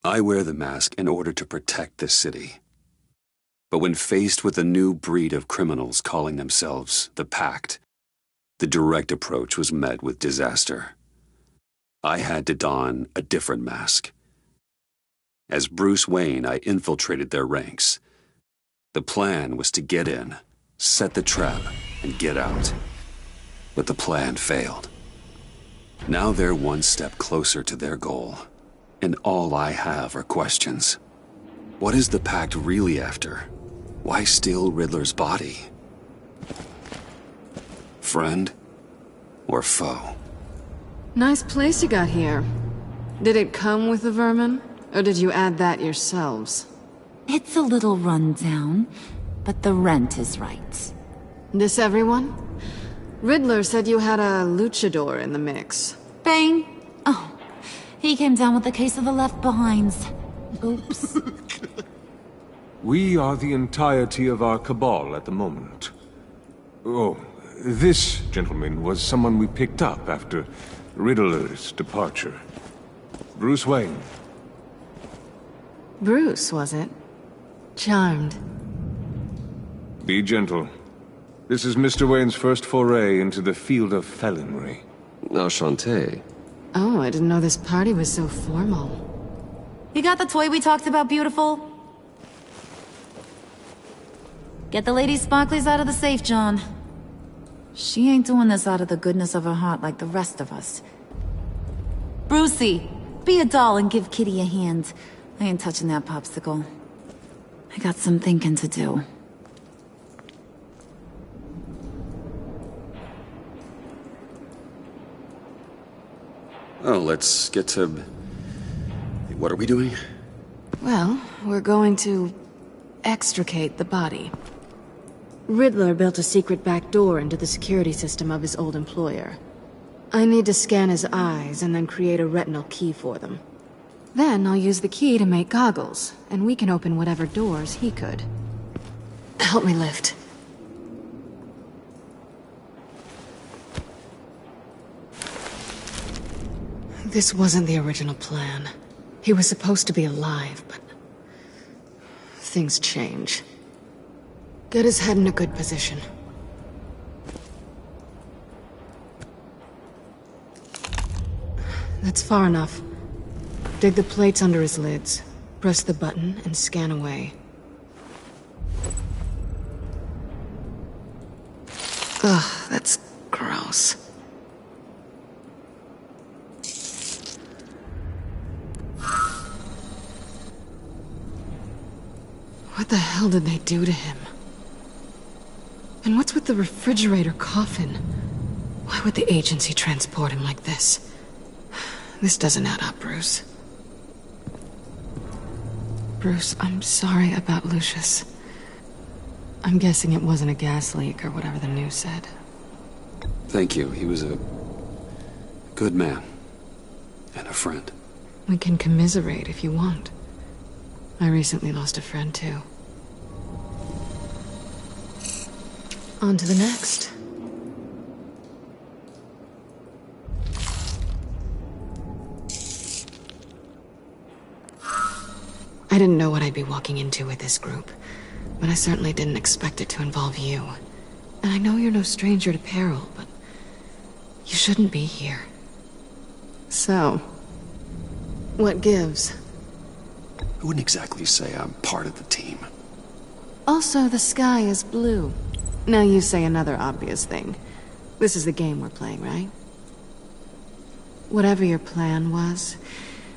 I wear the mask in order to protect this city. But when faced with a new breed of criminals calling themselves the Pact, the direct approach was met with disaster. I had to don a different mask. As Bruce Wayne, I infiltrated their ranks. The plan was to get in, set the trap, and get out. But the plan failed. Now they're one step closer to their goal, and all I have are questions. What is the Pact really after? Why steal Riddler's body? Friend or foe? Nice place you got here. Did it come with the vermin, or did you add that yourselves? It's a little run down, but the rent is right. This everyone? Riddler said you had a luchador in the mix. Bane? Oh, he came down with a case of the Left Behinds. Oops. We are the entirety of our cabal at the moment. Oh, this gentleman was someone we picked up after Riddler's departure. Bruce Wayne. Bruce, was it? Charmed. Be gentle. This is Mr. Wayne's first foray into the field of felonry. Enchanté. Oh, I didn't know this party was so formal. You got the toy we talked about, beautiful? Get the lady sparklies out of the safe, John. She ain't doing this out of the goodness of her heart like the rest of us. Brucey, be a doll and give Kitty a hand. I ain't touching that popsicle. I got some thinking to do. Oh, let's get to... What are we doing? Well, we're going to extricate the body. Riddler built a secret back door into the security system of his old employer. I need to scan his eyes and then create a retinal key for them. Then I'll use the key to make goggles, and we can open whatever doors he could. Help me lift. This wasn't the original plan. He was supposed to be alive, but... things change. Get his head in a good position. That's far enough. Dig the plates under his lids. Press the button and scan away. Ugh, that's gross. What the hell did they do to him? And what's with the refrigerator coffin? Why would the agency transport him like this? This doesn't add up, Bruce. Bruce, I'm sorry about Lucius. I'm guessing it wasn't a gas leak or whatever the news said. Thank you. He was a good man. And a friend. We can commiserate if you want. I recently lost a friend, too. On to the next. I didn't know what I'd be walking into with this group, but I certainly didn't expect it to involve you. And I know you're no stranger to peril, but you shouldn't be here. So, what gives? I wouldn't exactly say I'm part of the team. Also, the sky is blue. Now you say another obvious thing. This is the game we're playing, right? Whatever your plan was,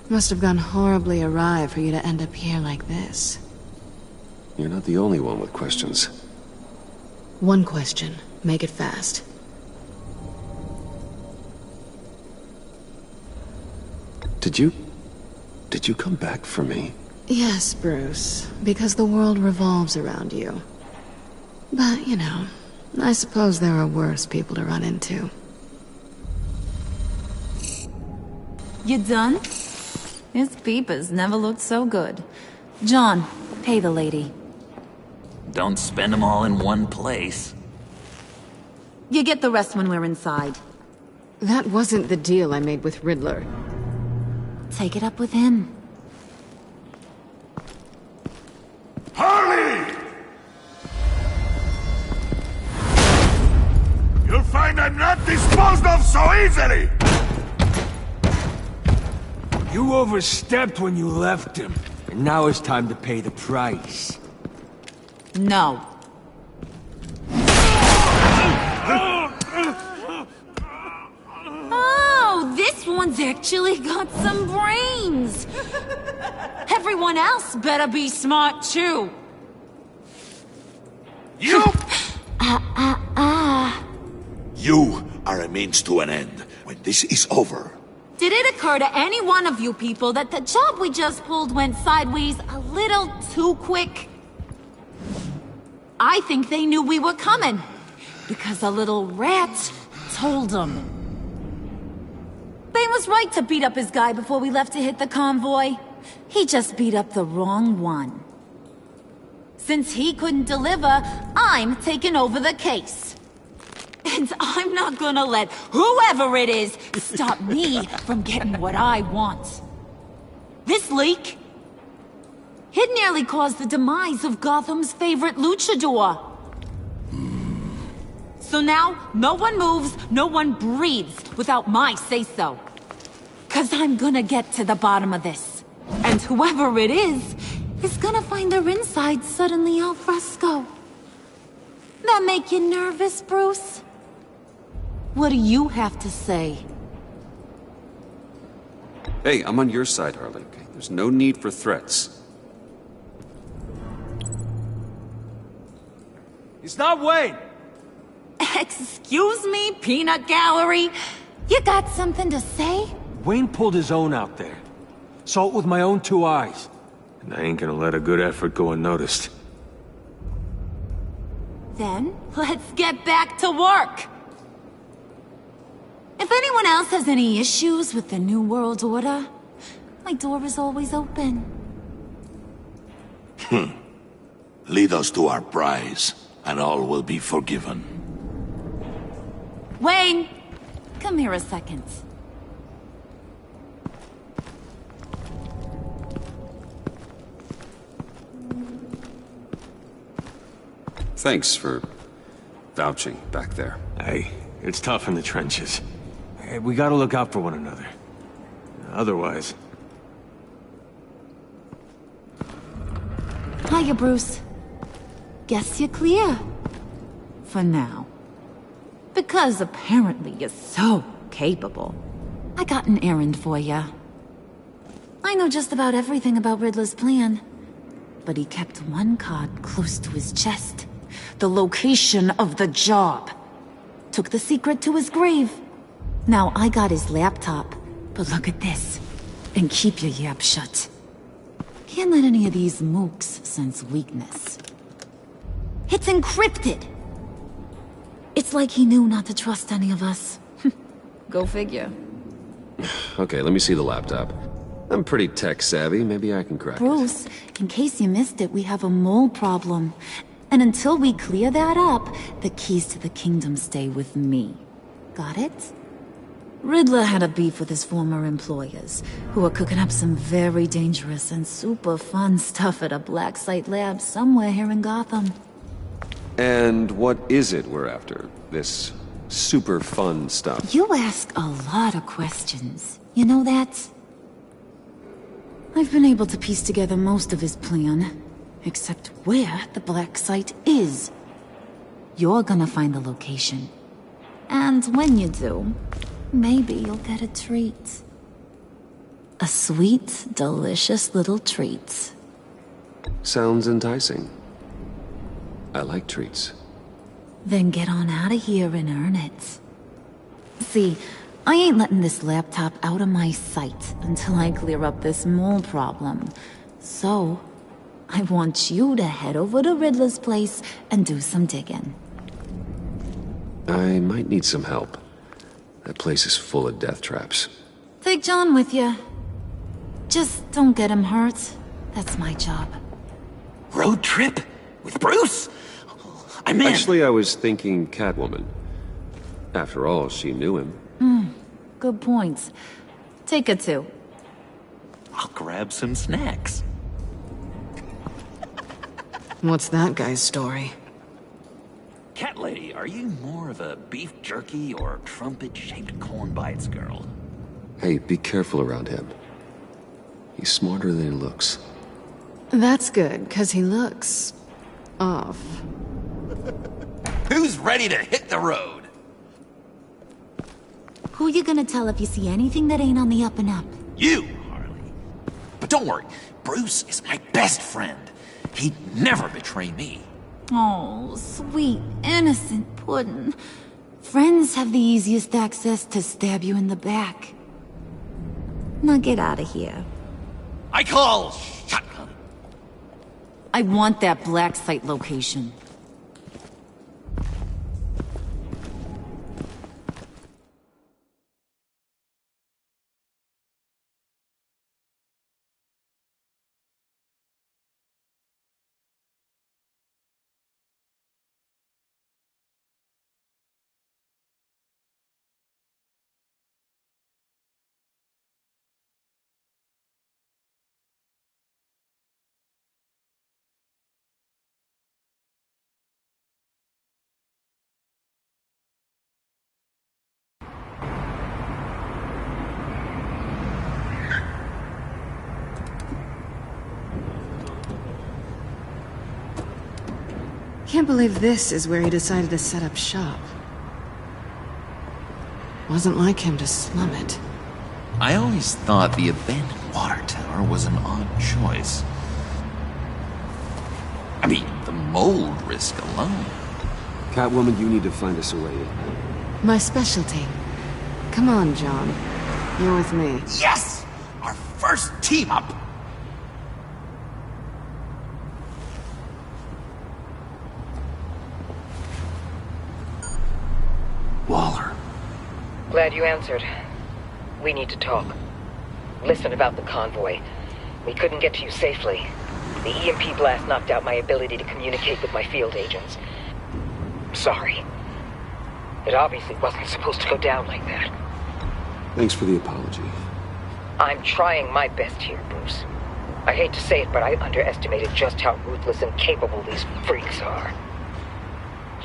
must have gone horribly awry for you to end up here like this. You're not the only one with questions. One question. Make it fast. Did you come back for me? Yes, Bruce. Because the world revolves around you. But, you know, I suppose there are worse people to run into. You done? His peepers never looked so good. John, pay the lady. Don't spend them all in one place. You get the rest when we're inside. That wasn't the deal I made with Riddler. Take it up with him. disposed of so easily! You overstepped when you left him, and now it's time to pay the price. No. Oh, this one's actually got some brains. Everyone else better be smart too. You! You are a means to an end. When this is over, Did it occur to any one of you people that the job we just pulled went sideways a little too quick? I think they knew we were coming, because a little rat told them. Bane was right to beat up his guy before we left to hit the convoy. He just beat up the wrong one. Since he couldn't deliver, I'm taking over the case. And I'm not gonna let whoever it is stop me from getting what I want. This leak, it nearly caused the demise of Gotham's favorite luchador. So now, no one moves, no one breathes without my say-so. 'Cause I'm gonna get to the bottom of this. And whoever it is gonna find their insides suddenly al fresco. That make you nervous, Bruce? What do you have to say? Hey, I'm on your side, Harley. Okay? There's no need for threats. It's not Wayne! Excuse me, peanut gallery? You got something to say? Wayne pulled his own out there. Saw it with my own 2 eyes. And I ain't gonna let a good effort go unnoticed. Then, let's get back to work. If anyone else has any issues with the New World Order, my door is always open. lead us to our prize, and all will be forgiven. Wayne, come here a second. Thanks for vouching back there. Hey, it's tough in the trenches. Hey, we gotta look out for one another. Otherwise... Hiya, Bruce. Guess you're clear. For now. Because apparently you're so capable. I got an errand for ya. I know just about everything about Riddler's plan. But he kept one card close to his chest. The location of the job. Took the secret to his grave. Now I got his laptop. But look at this. And keep your yap shut. Can't let any of these mooks sense weakness. It's encrypted! It's like he knew not to trust any of us. Go figure. Okay, let me see the laptop. I'm pretty tech savvy, maybe I can crack it. Bruce, in case you missed it, we have a mole problem. And until we clear that up, the keys to the kingdom stay with me. Got it? Riddler had a beef with his former employers, who were cooking up some very dangerous and super fun stuff at a black site lab somewhere here in Gotham. And what is it we're after? This super fun stuff? You ask a lot of questions. You know that? I've been able to piece together most of his plan, except where the black site is. You're gonna find the location. And when you do, maybe you'll get a treat. A sweet, delicious little treat. Sounds enticing. I like treats. Then get on out of here and earn it. See, I ain't letting this laptop out of my sight until I clear up this mole problem. So, I want you to head over to Riddler's place and do some digging. I might need some help. That place is full of death traps. Take John with you. Just don't get him hurt. That's my job. Road trip? With Bruce? I'm in. Actually, I was thinking Catwoman. After all, she knew him. Good points. Take her too. I'll grab some snacks. What's that guy's story? Cat lady, are you more of a beef jerky or trumpet-shaped corn bites girl? Hey, be careful around him. He's smarter than he looks. That's good, because he looks... off. Who's ready to hit the road? Who you gonna tell if you see anything that ain't on the up and up? You, Harley. But don't worry, Bruce is my best friend. He'd never betray me. Oh, sweet, innocent Puddin'. Friends have the easiest access to stab you in the back. Now get out of here. I call shotgun. I want that black site location. Can't believe this is where he decided to set up shop. Wasn't like him to slum it. I always thought the abandoned water tower was an odd choice. I mean, the mold risk alone. Catwoman, you need to find us a way in. My specialty. Come on, John. You're with me. Yes! Our first team up! Waller. Glad you answered. We need to talk. Listen about the convoy. We couldn't get to you safely. The EMP blast knocked out my ability to communicate with my field agents. Sorry. It obviously wasn't supposed to go down like that. Thanks for the apology. I'm trying my best here, Bruce. I hate to say it, but I underestimated just how ruthless and capable these freaks are.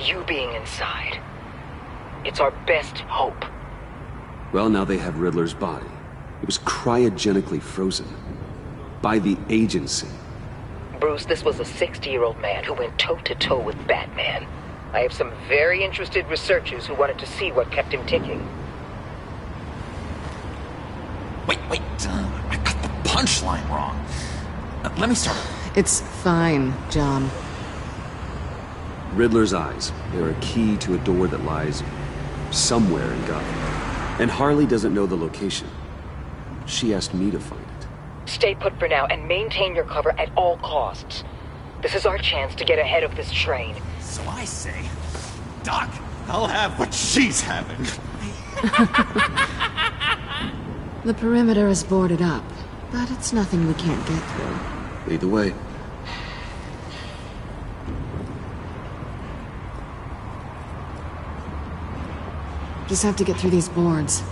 You being inside, it's our best hope. Well, now they have Riddler's body. It was cryogenically frozen. By the agency. Bruce, this was a 60-year-old man who went toe-to-toe with Batman. I have some very interested researchers who wanted to see what kept him ticking. Wait, I got the punchline wrong. Let me start. It's fine, John. Riddler's eyes. They're a key to a door that lies somewhere in Gotham. And Harley doesn't know the location. She asked me to find it. Stay put for now and maintain your cover at all costs. This is our chance to get ahead of this train. So I say, Doc, I'll have what she's having. The perimeter is boarded up, but it's nothing we can't get through. Lead the way. Just have to get through these boards.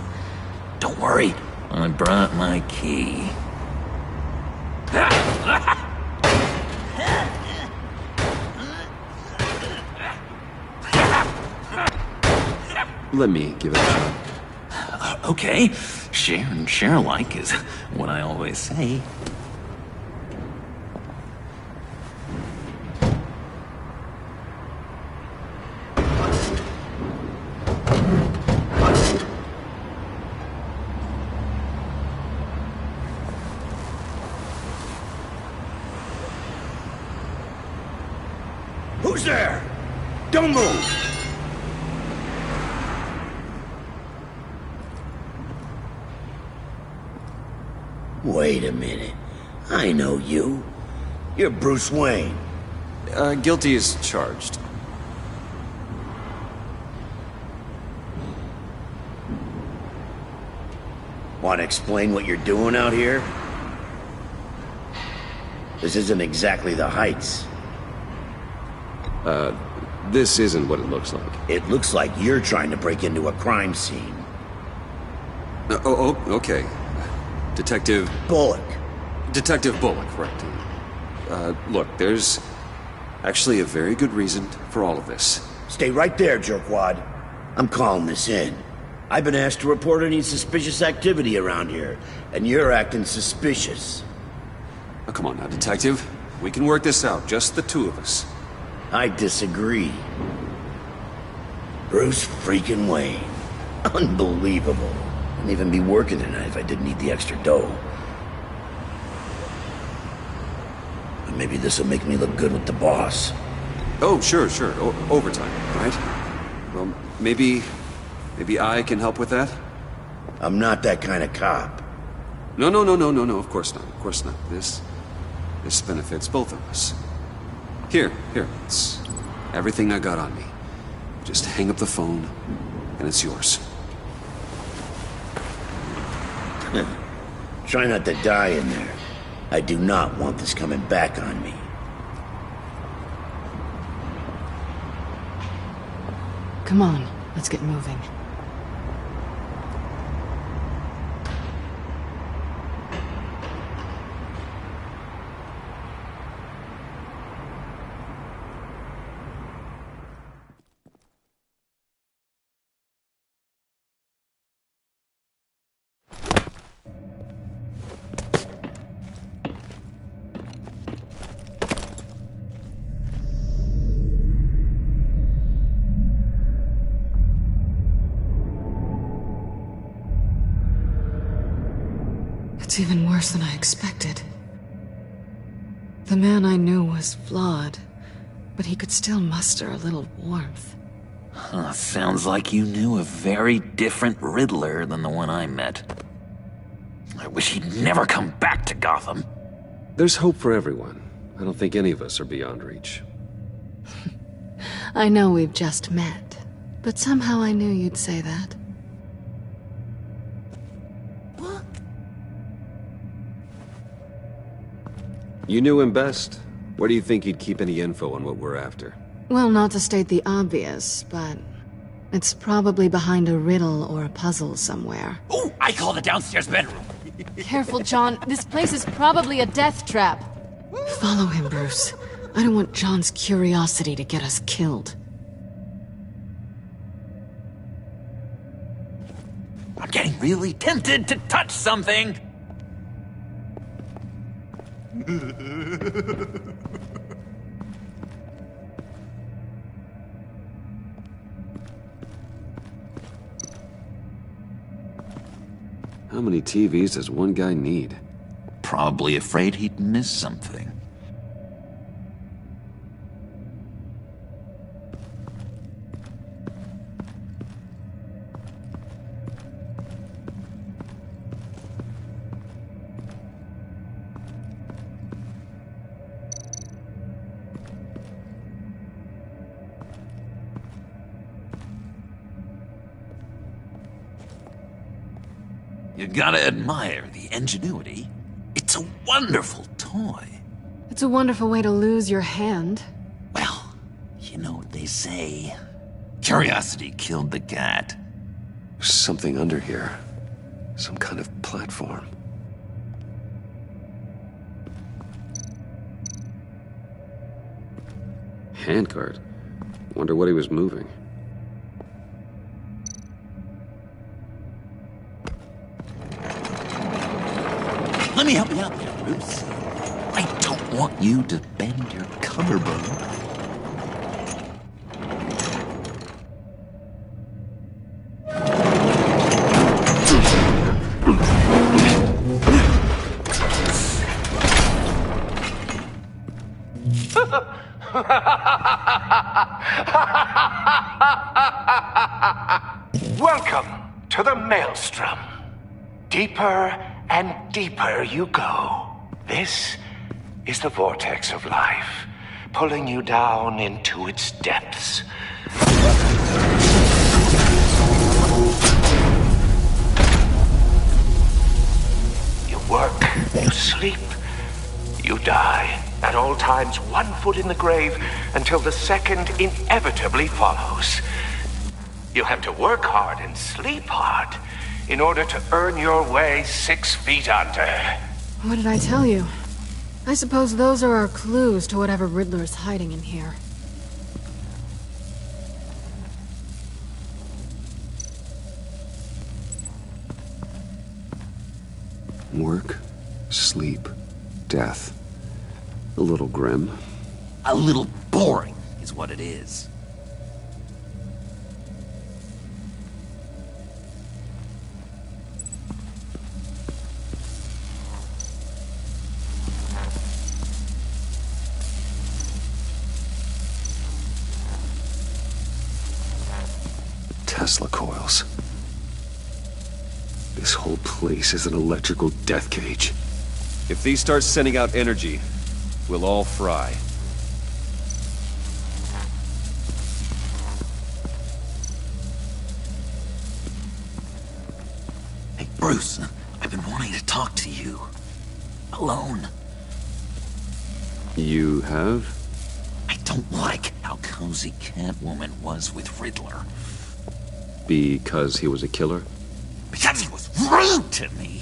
Don't worry, I brought my key. Let me give it a shot. Okay, share and share alike is what I always say. Who's there? Don't move! Wait a minute. I know you. You're Bruce Wayne. Guilty as charged. Want to explain what you're doing out here? This isn't exactly the Heights. This isn't what it looks like. It looks like you're trying to break into a crime scene. Okay. Detective Bullock. Bullock, right. Look, there's actually a very good reason for all of this. Stay right there, jerkwad. I'm calling this in. I've been asked to report any suspicious activity around here, and you're acting suspicious. Oh, come on now, detective. We can work this out, just the two of us. I disagree. Bruce freaking Wayne. Unbelievable. Wouldn't even be working tonight if I didn't need the extra dough. But maybe this'll make me look good with the boss. Oh, sure. Overtime, right? Well, maybe I can help with that? I'm not that kind of cop. No, of course not. This benefits both of us. Here, it's everything I got on me. Just hang up the phone, and it's yours. Try not to die in there. I do not want this coming back on me. Come on, let's get moving. It's even worse than I expected. The man I knew was flawed, but he could still muster a little warmth. Sounds like you knew a very different Riddler than the one I met. I wish he'd never come back to Gotham. There's hope for everyone. I don't think any of us are beyond reach. I know we've just met, but somehow I knew you'd say that. You knew him best. Where do you think he'd keep any info on what we're after? Well, not to state the obvious, but it's probably behind a riddle or a puzzle somewhere. Oh, I call the downstairs bedroom. Careful, John. This place is probably a death trap. Follow him, Bruce. I don't want John's curiosity to get us killed. I'm getting really tempted to touch something. How many TVs does one guy need? Probably afraid he'd miss something. You gotta admire the ingenuity. It's a wonderful toy. It's a wonderful way to lose your hand. Well, you know what they say. Curiosity killed the cat. There's something under here. Some kind of platform. Handcart. Wonder what he was moving. Let me help you out there, Bruce. I don't want you to bend your collarbone. Welcome to the Maelstrom. Deeper and deeper you go. This is the vortex of life, pulling you down into its depths. You work, you sleep, you die. At all times, 1 foot in the grave until the second inevitably follows. You have to work hard and sleep hard in order to earn your way 6 feet under. What did I tell you? I suppose those are our clues to whatever Riddler's hiding in here. Work, sleep, death. A little grim. A little boring is what it is. Tesla coils. This whole place is an electrical death cage. If these start sending out energy, we'll all fry. Hey, Bruce, I've been wanting to talk to you. Alone. You have? I don't like how cozy Catwoman was with Riddler. Because he was a killer? Because he was rude to me!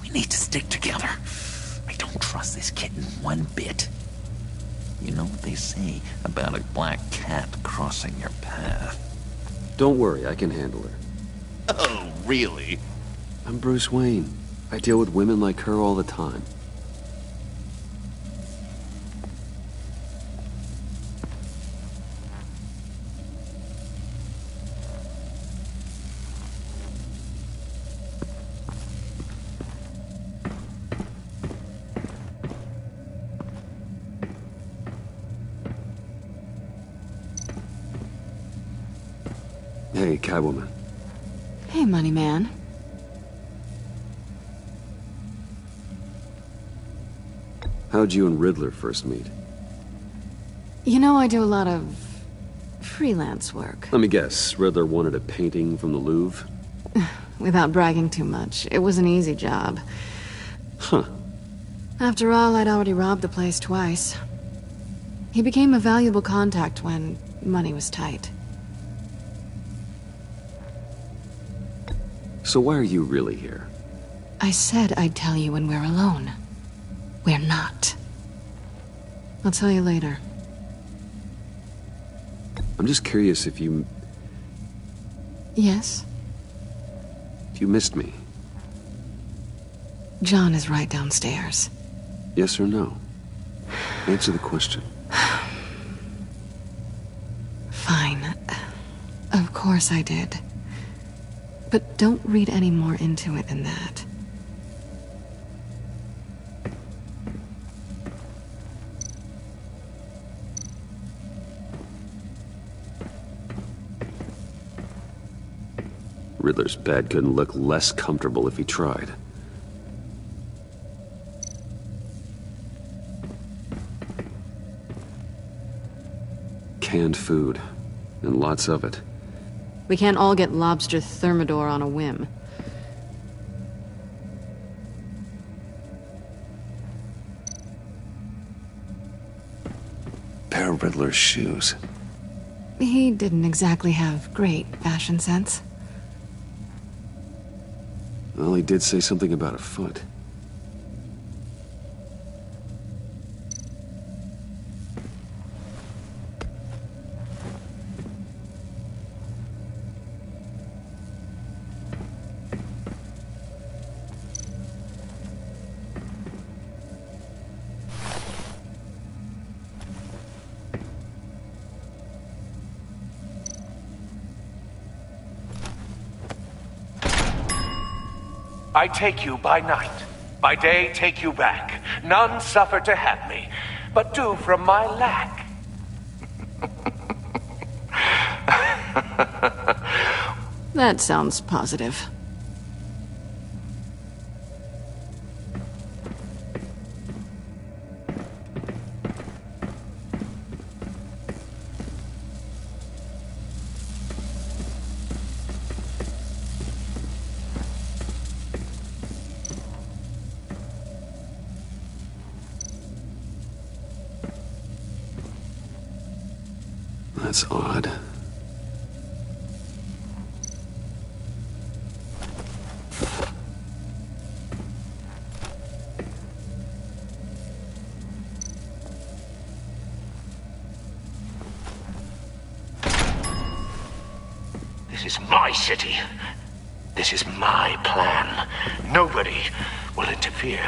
We need to stick together. I don't trust this kitten one bit. You know what they say about a black cat crossing your path? Don't worry, I can handle her. Oh, really? I'm Bruce Wayne. I deal with women like her all the time. Hey, Catwoman. Hey, Money Man. How'd you and Riddler first meet? You know, I do a lot of freelance work. Let me guess, Riddler wanted a painting from the Louvre? Without bragging too much, it was an easy job. Huh. After all, I'd already robbed the place twice. He became a valuable contact when money was tight. So why are you really here? I said I'd tell you when we're alone. We're not. I'll tell you later. I'm just curious if you Yes? missed me. John is right downstairs. Yes or no? Answer the question. Fine. Of course I did. But don't read any more into it than that. Riddler's bed couldn't look less comfortable if he tried. Canned food, and lots of it. We can't all get lobster thermidor on a whim. Pair of Riddler's shoes. He didn't exactly have great fashion sense. Well, he did say something about a foot. I take you by night. By day, take you back. None suffer to have me, but do from my lack. That sounds positive. That's odd. This is my city. This is my plan. Nobody will interfere.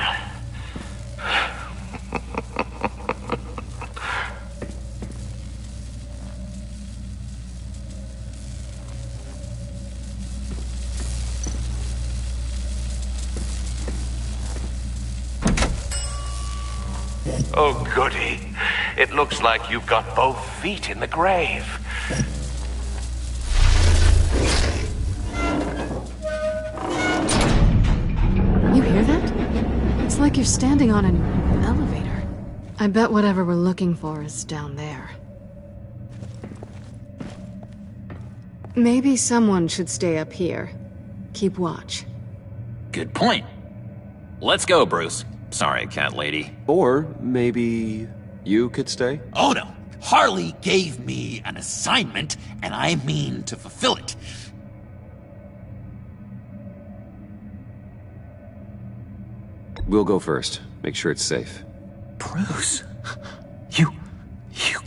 Oh, goody. It looks like you've got both feet in the grave. You hear that? It's like you're standing on an elevator. I bet whatever we're looking for is down there. Maybe someone should stay up here. Keep watch. Good point. Let's go, Bruce. Sorry, cat lady. Or maybe you could stay? Oh no! Harley gave me an assignment, and I mean to fulfill it. We'll go first. Make sure it's safe. Bruce, you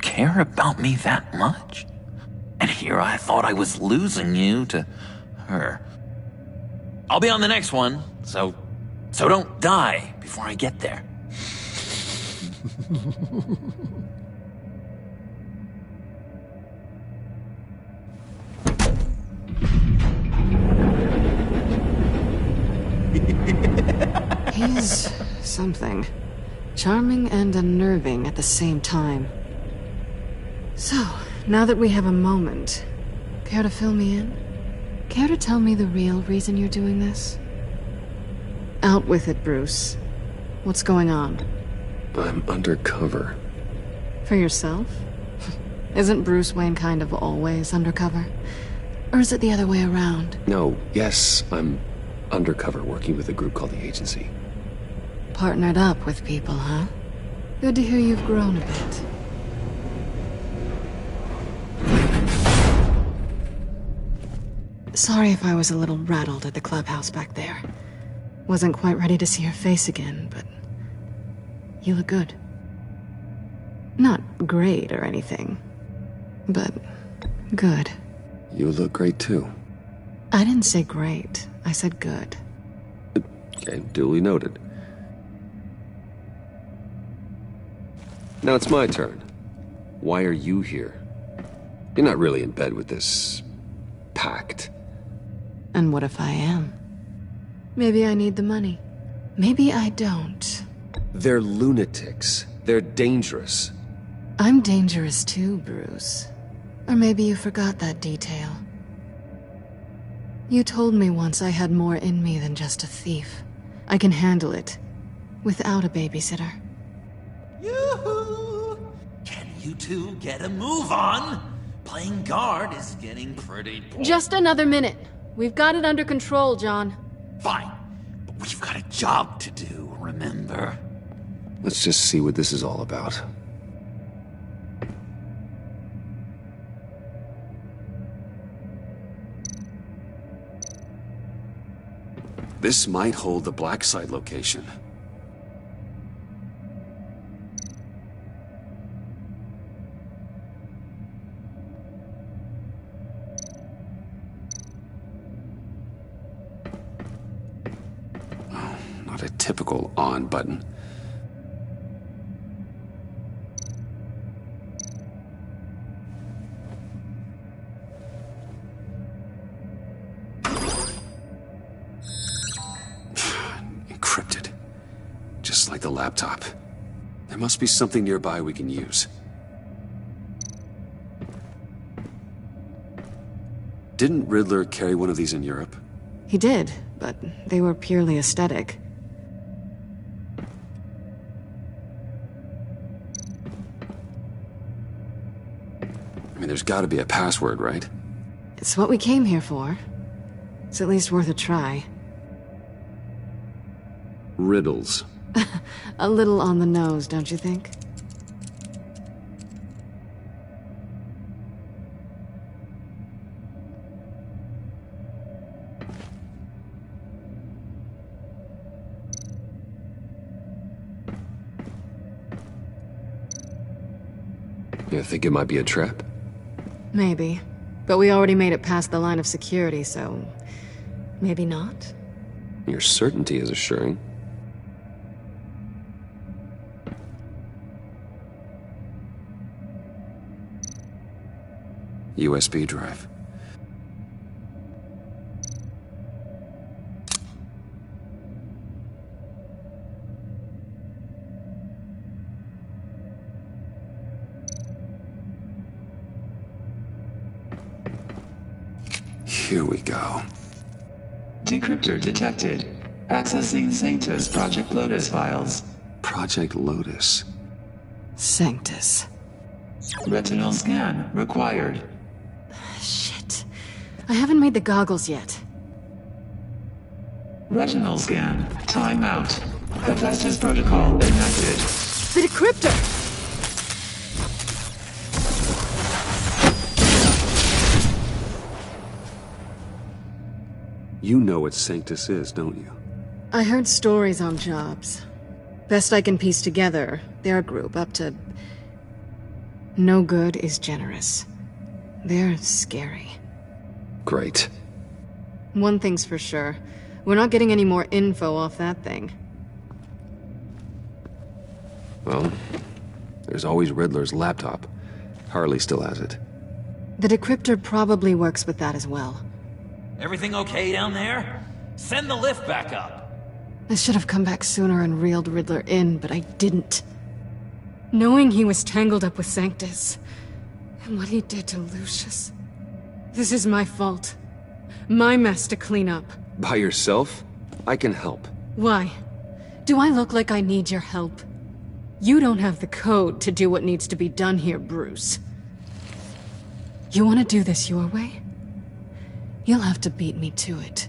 care about me that much? And here I thought I was losing you to her. I'll be on the next one, so don't die before I get there. He's something. Charming and unnerving at the same time. So, now that we have a moment, care to fill me in? Care to tell me the real reason you're doing this? Out with it, Bruce. What's going on? I'm undercover. For yourself? Isn't Bruce Wayne kind of always undercover? Or is it the other way around? No, yes, I'm undercover working with a group called the Agency. Partnered up with people, huh? Good to hear you've grown a bit. Sorry if I was a little rattled at the clubhouse back there. Wasn't quite ready to see your face again, but you look good. Not great or anything, but good. You look great too. I didn't say great. I said good. Okay, duly noted. Now it's my turn. Why are you here? You're not really in bed with this pact. And what if I am? Maybe I need the money. Maybe I don't. They're lunatics. They're dangerous. I'm dangerous too, Bruce. Or maybe you forgot that detail. You told me once I had more in me than just a thief. I can handle it. Without a babysitter. Yoo-hoo! Can you two get a move on? Playing guard is getting pretty boring. Just another minute. We've got it under control, John. Fine. But we've got a job to do, remember? Let's just see what this is all about. This might hold the Black Site location. Oh, not a typical on button. Encrypted. Just like the laptop. There must be something nearby we can use. Didn't Riddler carry one of these in Europe? He did, but they were purely aesthetic. I mean, there's gotta be a password, right? It's what we came here for. It's at least worth a try. Riddles. A little on the nose, don't you think? You think it might be a trap? Maybe. But we already made it past the line of security, so... Maybe not. Your certainty is assuring. USB drive. Here we go. Decryptor detected. Accessing Sanctus Project Lotus files. Project Lotus. Sanctus. Retinal scan required. Shit. I haven't made the goggles yet. Retinal scan. Timeout. Hephaestus protocol enacted. The decryptor! You know what Sanctus is, don't you? I heard stories on jobs. Best I can piece together, their group up to... No good is generous. They're scary. Great. One thing's for sure. We're not getting any more info off that thing. Well, there's always Riddler's laptop. Harley still has it. The decryptor probably works with that as well. Everything okay down there? Send the lift back up. I should have come back sooner and reeled Riddler in, but I didn't. Knowing he was tangled up with Sanctus, and what he did to Lucius. This is my fault. My mess to clean up. By yourself? I can help. Why? Do I look like I need your help? You don't have the code to do what needs to be done here, Bruce. You want to do this your way? You'll have to beat me to it.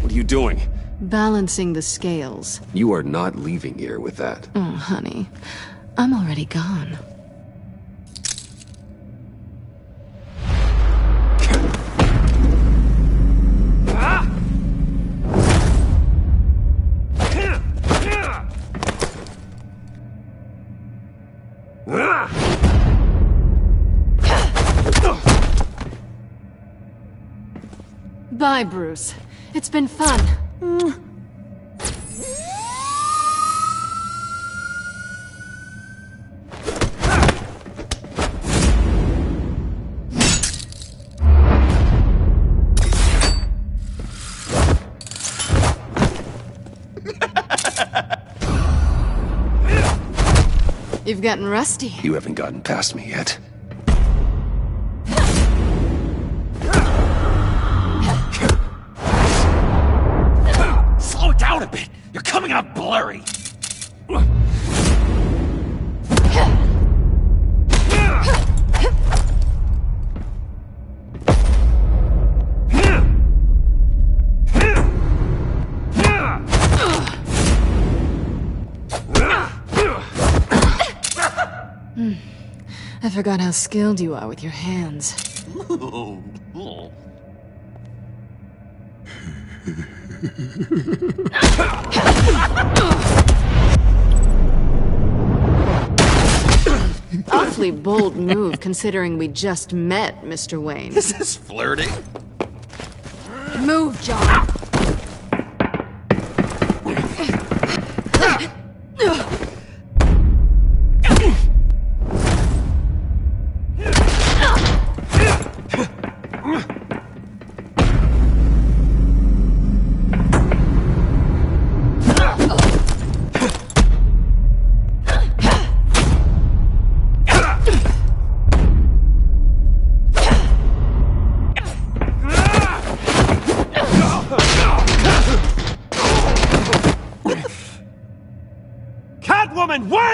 What are you doing? Balancing the scales. You are not leaving here with that. Oh, honey. I'm already gone. Bye, Bruce. It's been fun. You've gotten rusty. You haven't gotten past me yet. Slow it down a bit. You're coming out blurry. I forgot how skilled you are with your hands. Awfully bold move, considering we just met, Mr. Wayne. Is this flirting? Move, John!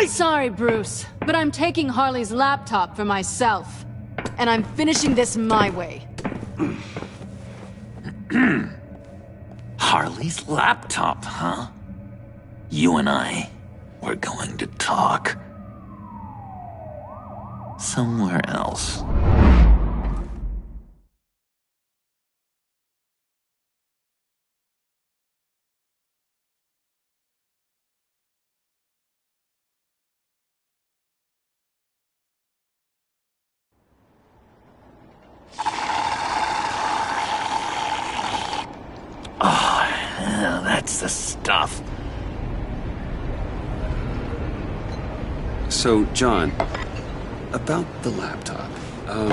Sorry, Bruce, but I'm taking Harley's laptop for myself. And I'm finishing this my way. Harley's laptop, huh? You and I, we're going to talk. Somewhere else. of stuff. So, John, about the laptop.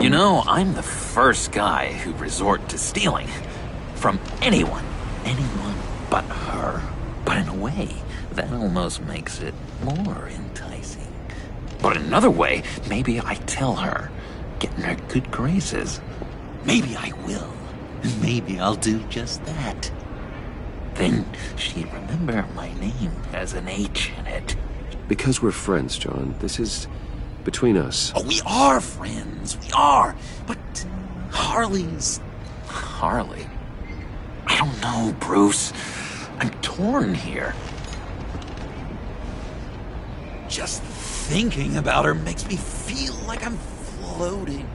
You know, I'm the first guy who resort to stealing. From anyone but her. But in a way, that almost makes it more enticing. But another way, maybe I tell her, get in her good graces. Maybe I will. Maybe I'll do just that. Then she'd remember my name has an H in it. Because we're friends, John. This is between us. Oh, we are friends. We are. But Harley's... Harley? I don't know, Bruce. I'm torn here. Just thinking about her makes me feel like I'm floating.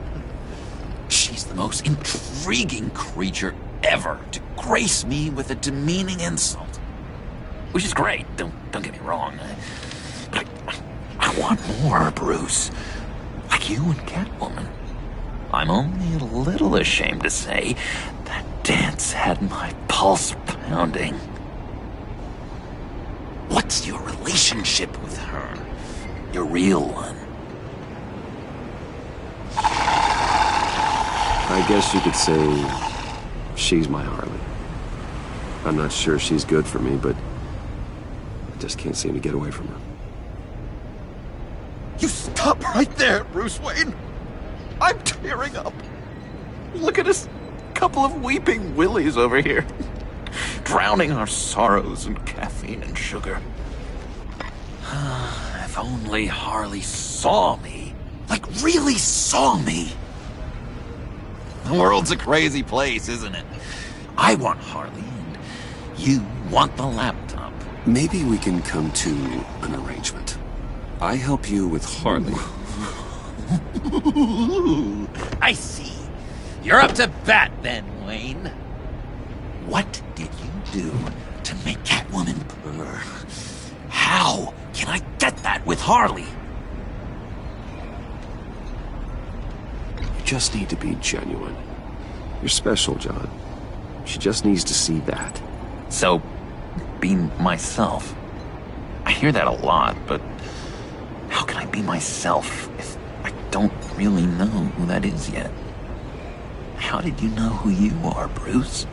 She's the most intriguing creature ever to grace me with a demeaning insult. Which is great, don't get me wrong. But I want more, Bruce. Like you and Catwoman. I'm only a little ashamed to say that dance had my pulse pounding. What's your relationship with her? Your real one? I guess you could say she's my Harley. I'm not sure she's good for me, but I just can't seem to get away from her. You stop right there, Bruce Wayne! I'm tearing up. Look at us, couple of weeping willies over here. Drowning our sorrows in caffeine and sugar. If only Harley saw me. Like, really saw me. The world's a crazy place, isn't it? I want Harley, and you want the laptop. Maybe we can come to an arrangement. I help you with Harley. I see. You're up to bat then, Wayne. What did you do to make Catwoman purr? How can I get that with Harley? You just need to be genuine. You're special, John. She just needs to see that. So, be myself. I hear that a lot, but how can I be myself if I don't really know who that is yet? How did you know who you are, Bruce?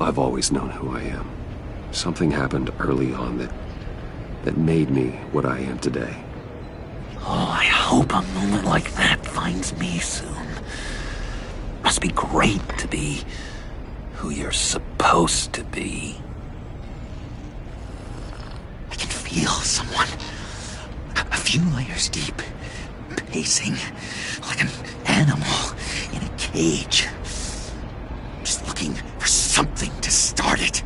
I've always known who I am. Something happened early on that made me what I am today. Oh, I hope a moment like that finds me soon. Must be great to be who you're supposed to be. I can feel someone a few layers deep, pacing like an animal in a cage. Just looking for something to start it.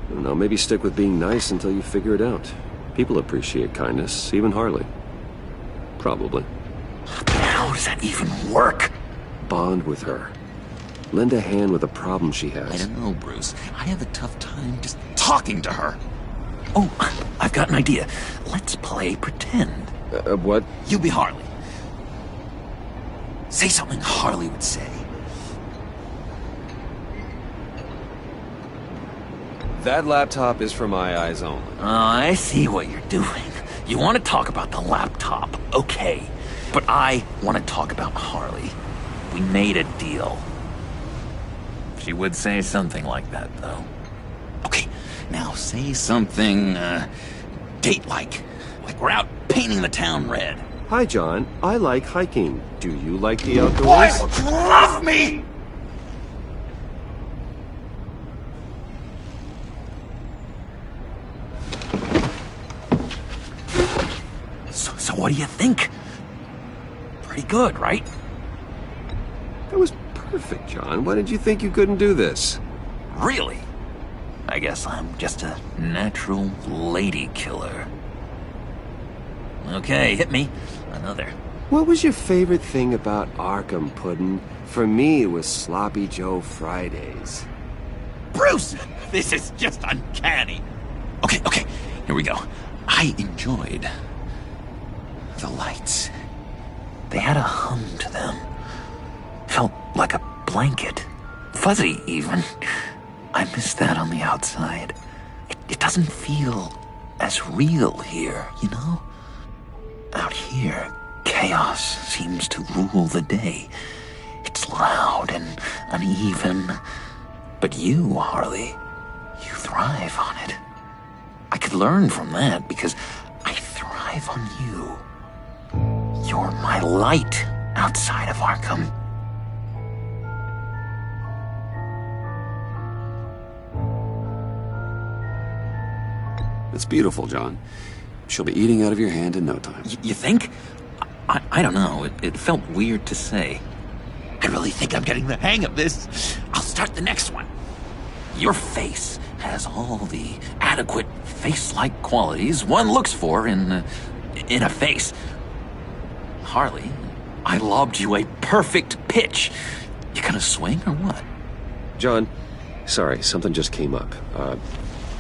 I don't know, maybe stick with being nice until you figure it out. People appreciate kindness, even Harley. Probably. But how does that even work? Bond with her. Lend a hand with a problem she has. I don't know, Bruce. I have a tough time just talking to her. Oh, I've got an idea. Let's play pretend. What? You be Harley. Say something Harley would say. That laptop is for my eyes only. I see what you're doing. You want to talk about the laptop, okay. But I want to talk about Harley. We made a deal. She would say something like that, though. Okay, now say something, date-like. Like we're out painting the town red. Hi, John. I like hiking. Do you like the outdoors? What? Love me! So what do you think? Pretty good, right? That was perfect, John. Why did you think you couldn't do this? Really? I guess I'm just a natural lady killer. Okay, hit me. Another. What was your favorite thing about Arkham, Puddin'? For me, it was Sloppy Joe Fridays. Bruce! This is just uncanny. Okay, here we go. I enjoyed the lights. They had a hum to them. Felt like a blanket. Fuzzy, even. I miss that on the outside. It doesn't feel as real here, you know? Out here, chaos seems to rule the day. It's loud and uneven. But you, Harley, you thrive on it. I could learn from that because I thrive on you. You're my light outside of Arkham. It's beautiful, John. She'll be eating out of your hand in no time. You think? I don't know. It felt weird to say. I really think I'm getting the hang of this. I'll start the next one. Your face has all the adequate face-like qualities one looks for in a face. Harley, I lobbed you a perfect pitch. You gonna swing or what? John, sorry, something just came up.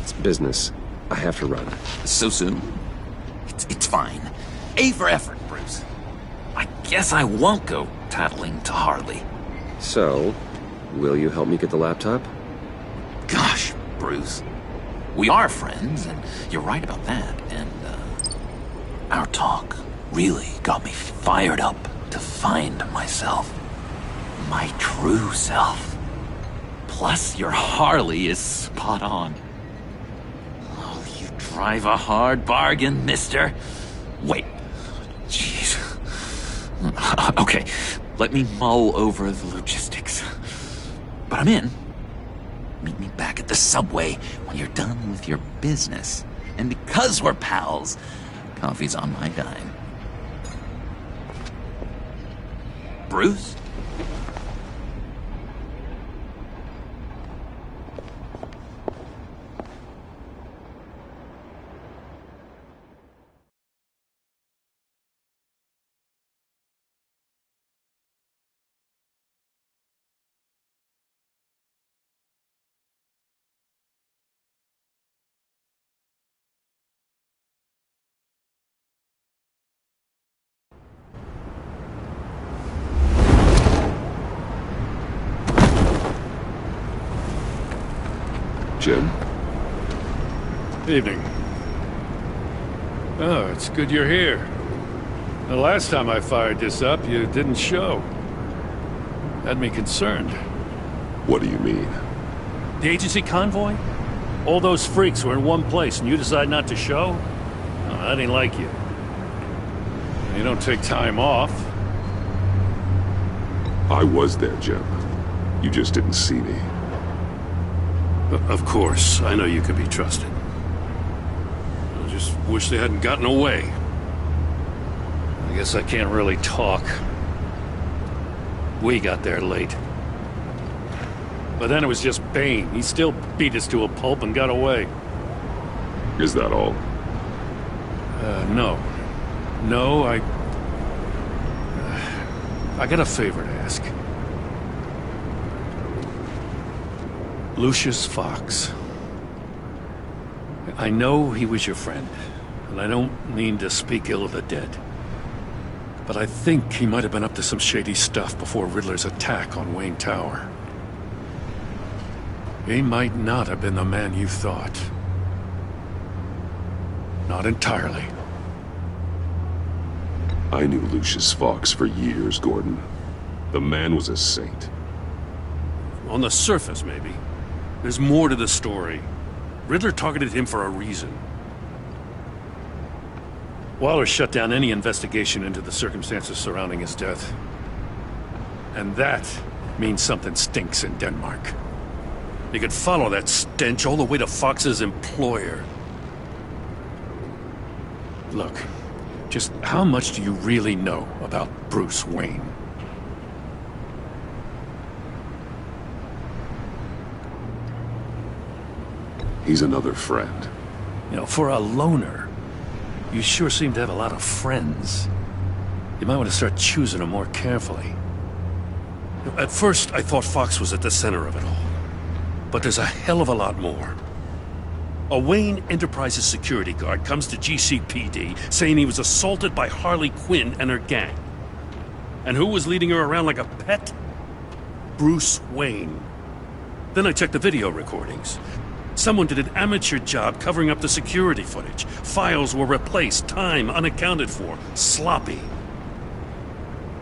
It's business. I have to run. So soon? It's fine. A for effort, Bruce. I guess I won't go tattling to Harley. So, will you help me get the laptop? Gosh, Bruce. We are friends, and you're right about that. And, our talk really got me fired up to find myself. My true self. Plus, your Harley is spot on. Oh, you drive a hard bargain, mister. Wait. Jeez. Okay, let me mull over the logistics. But I'm in. Meet me back at the subway when you're done with your business. And because we're pals, coffee's on my dime. Bruce? Jim? Evening. Oh, it's good you're here. The last time I fired this up, you didn't show. Had me concerned. What do you mean? The agency convoy? All those freaks were in one place and you decide not to show? Oh, that ain't like you. You don't take time off. I was there, Jim. You just didn't see me. Of course, I know you can be trusted. I just wish they hadn't gotten away. I guess I can't really talk. We got there late. But then it was just Bane. He still beat us to a pulp and got away. Is that all? No. No, I got a favor to ask. Lucius Fox. I know he was your friend, and I don't mean to speak ill of the dead. But I think he might have been up to some shady stuff before Riddler's attack on Wayne Tower. He might not have been the man you thought. Not entirely. I knew Lucius Fox for years, Gordon. The man was a saint. On the surface, maybe. There's more to the story. Riddler targeted him for a reason. Waller shut down any investigation into the circumstances surrounding his death. And that means something stinks in Denmark. You could follow that stench all the way to Fox's employer. Look, just how much do you really know about Bruce Wayne? He's another friend. You know, for a loner, you sure seem to have a lot of friends. You might want to start choosing them more carefully. At first, I thought Fox was at the center of it all. But there's a hell of a lot more. A Wayne Enterprises security guard comes to GCPD saying he was assaulted by Harley Quinn and her gang. And who was leading her around like a pet? Bruce Wayne. Then I checked the video recordings. Someone did an amateur job covering up the security footage. Files were replaced, time unaccounted for, sloppy.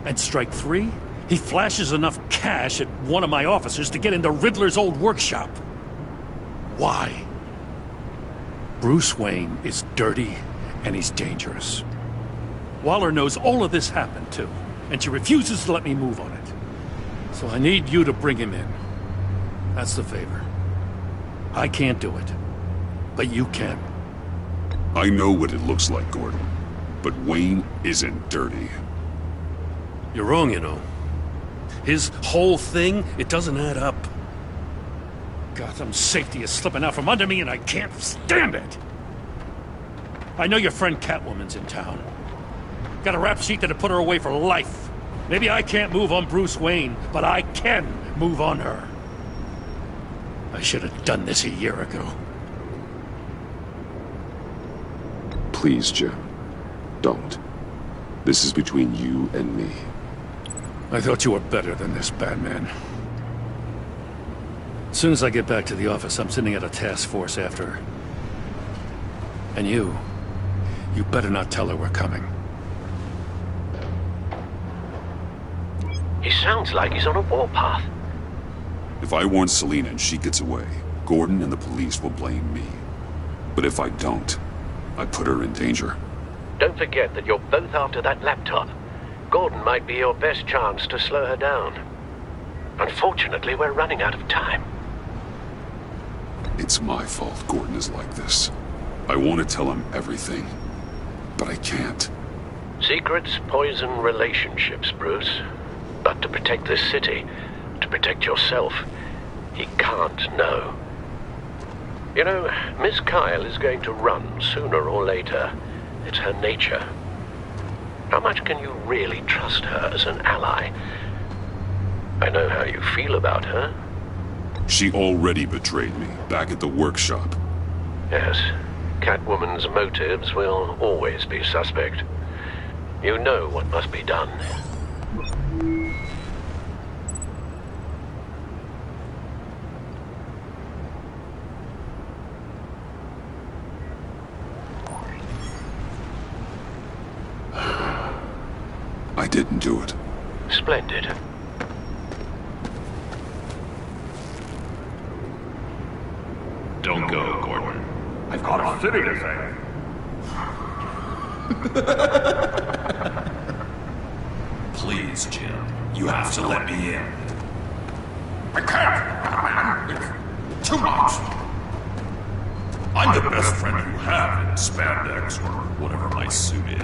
And strike three? He flashes enough cash at one of my officers to get into Riddler's old workshop. Why? Bruce Wayne is dirty and he's dangerous. Waller knows all of this happened too, and she refuses to let me move on it. So I need you to bring him in. That's the favor. I can't do it, but you can. I know what it looks like, Gordon. But Wayne isn't dirty. You're wrong, you know. His whole thing, it doesn't add up. Gotham's safety is slipping out from under me and I can't stand it! I know your friend Catwoman's in town. Got a rap sheet that'd put her away for life. Maybe I can't move on Bruce Wayne, but I can move on her. I should have done this a year ago. Please, Jim. Don't. This is between you and me. I thought you were better than this, Batman. As soon as I get back to the office, I'm sending out a task force after her. And you better not tell her we're coming. He sounds like he's on a warpath. If I warn Selina and she gets away, Gordon and the police will blame me. But if I don't, I put her in danger. Don't forget that you're both after that laptop. Gordon might be your best chance to slow her down. Unfortunately, we're running out of time. It's my fault Gordon is like this. I want to tell him everything, but I can't. Secrets poison relationships, Bruce. But to protect this city, to protect yourself, he can't know. You know, Miss Kyle is going to run sooner or later. It's her nature. How much can you really trust her as an ally? I know how you feel about her. She already betrayed me back at the workshop. Yes, Catwoman's motives will always be suspect. You know what must be done. I didn't do it. Splendid. Don't go, Gordon. I've got a city to save. Please, Jim. You have to let me in. I can't! It's too much! I'm the best friend you have in spandex or whatever my suit is.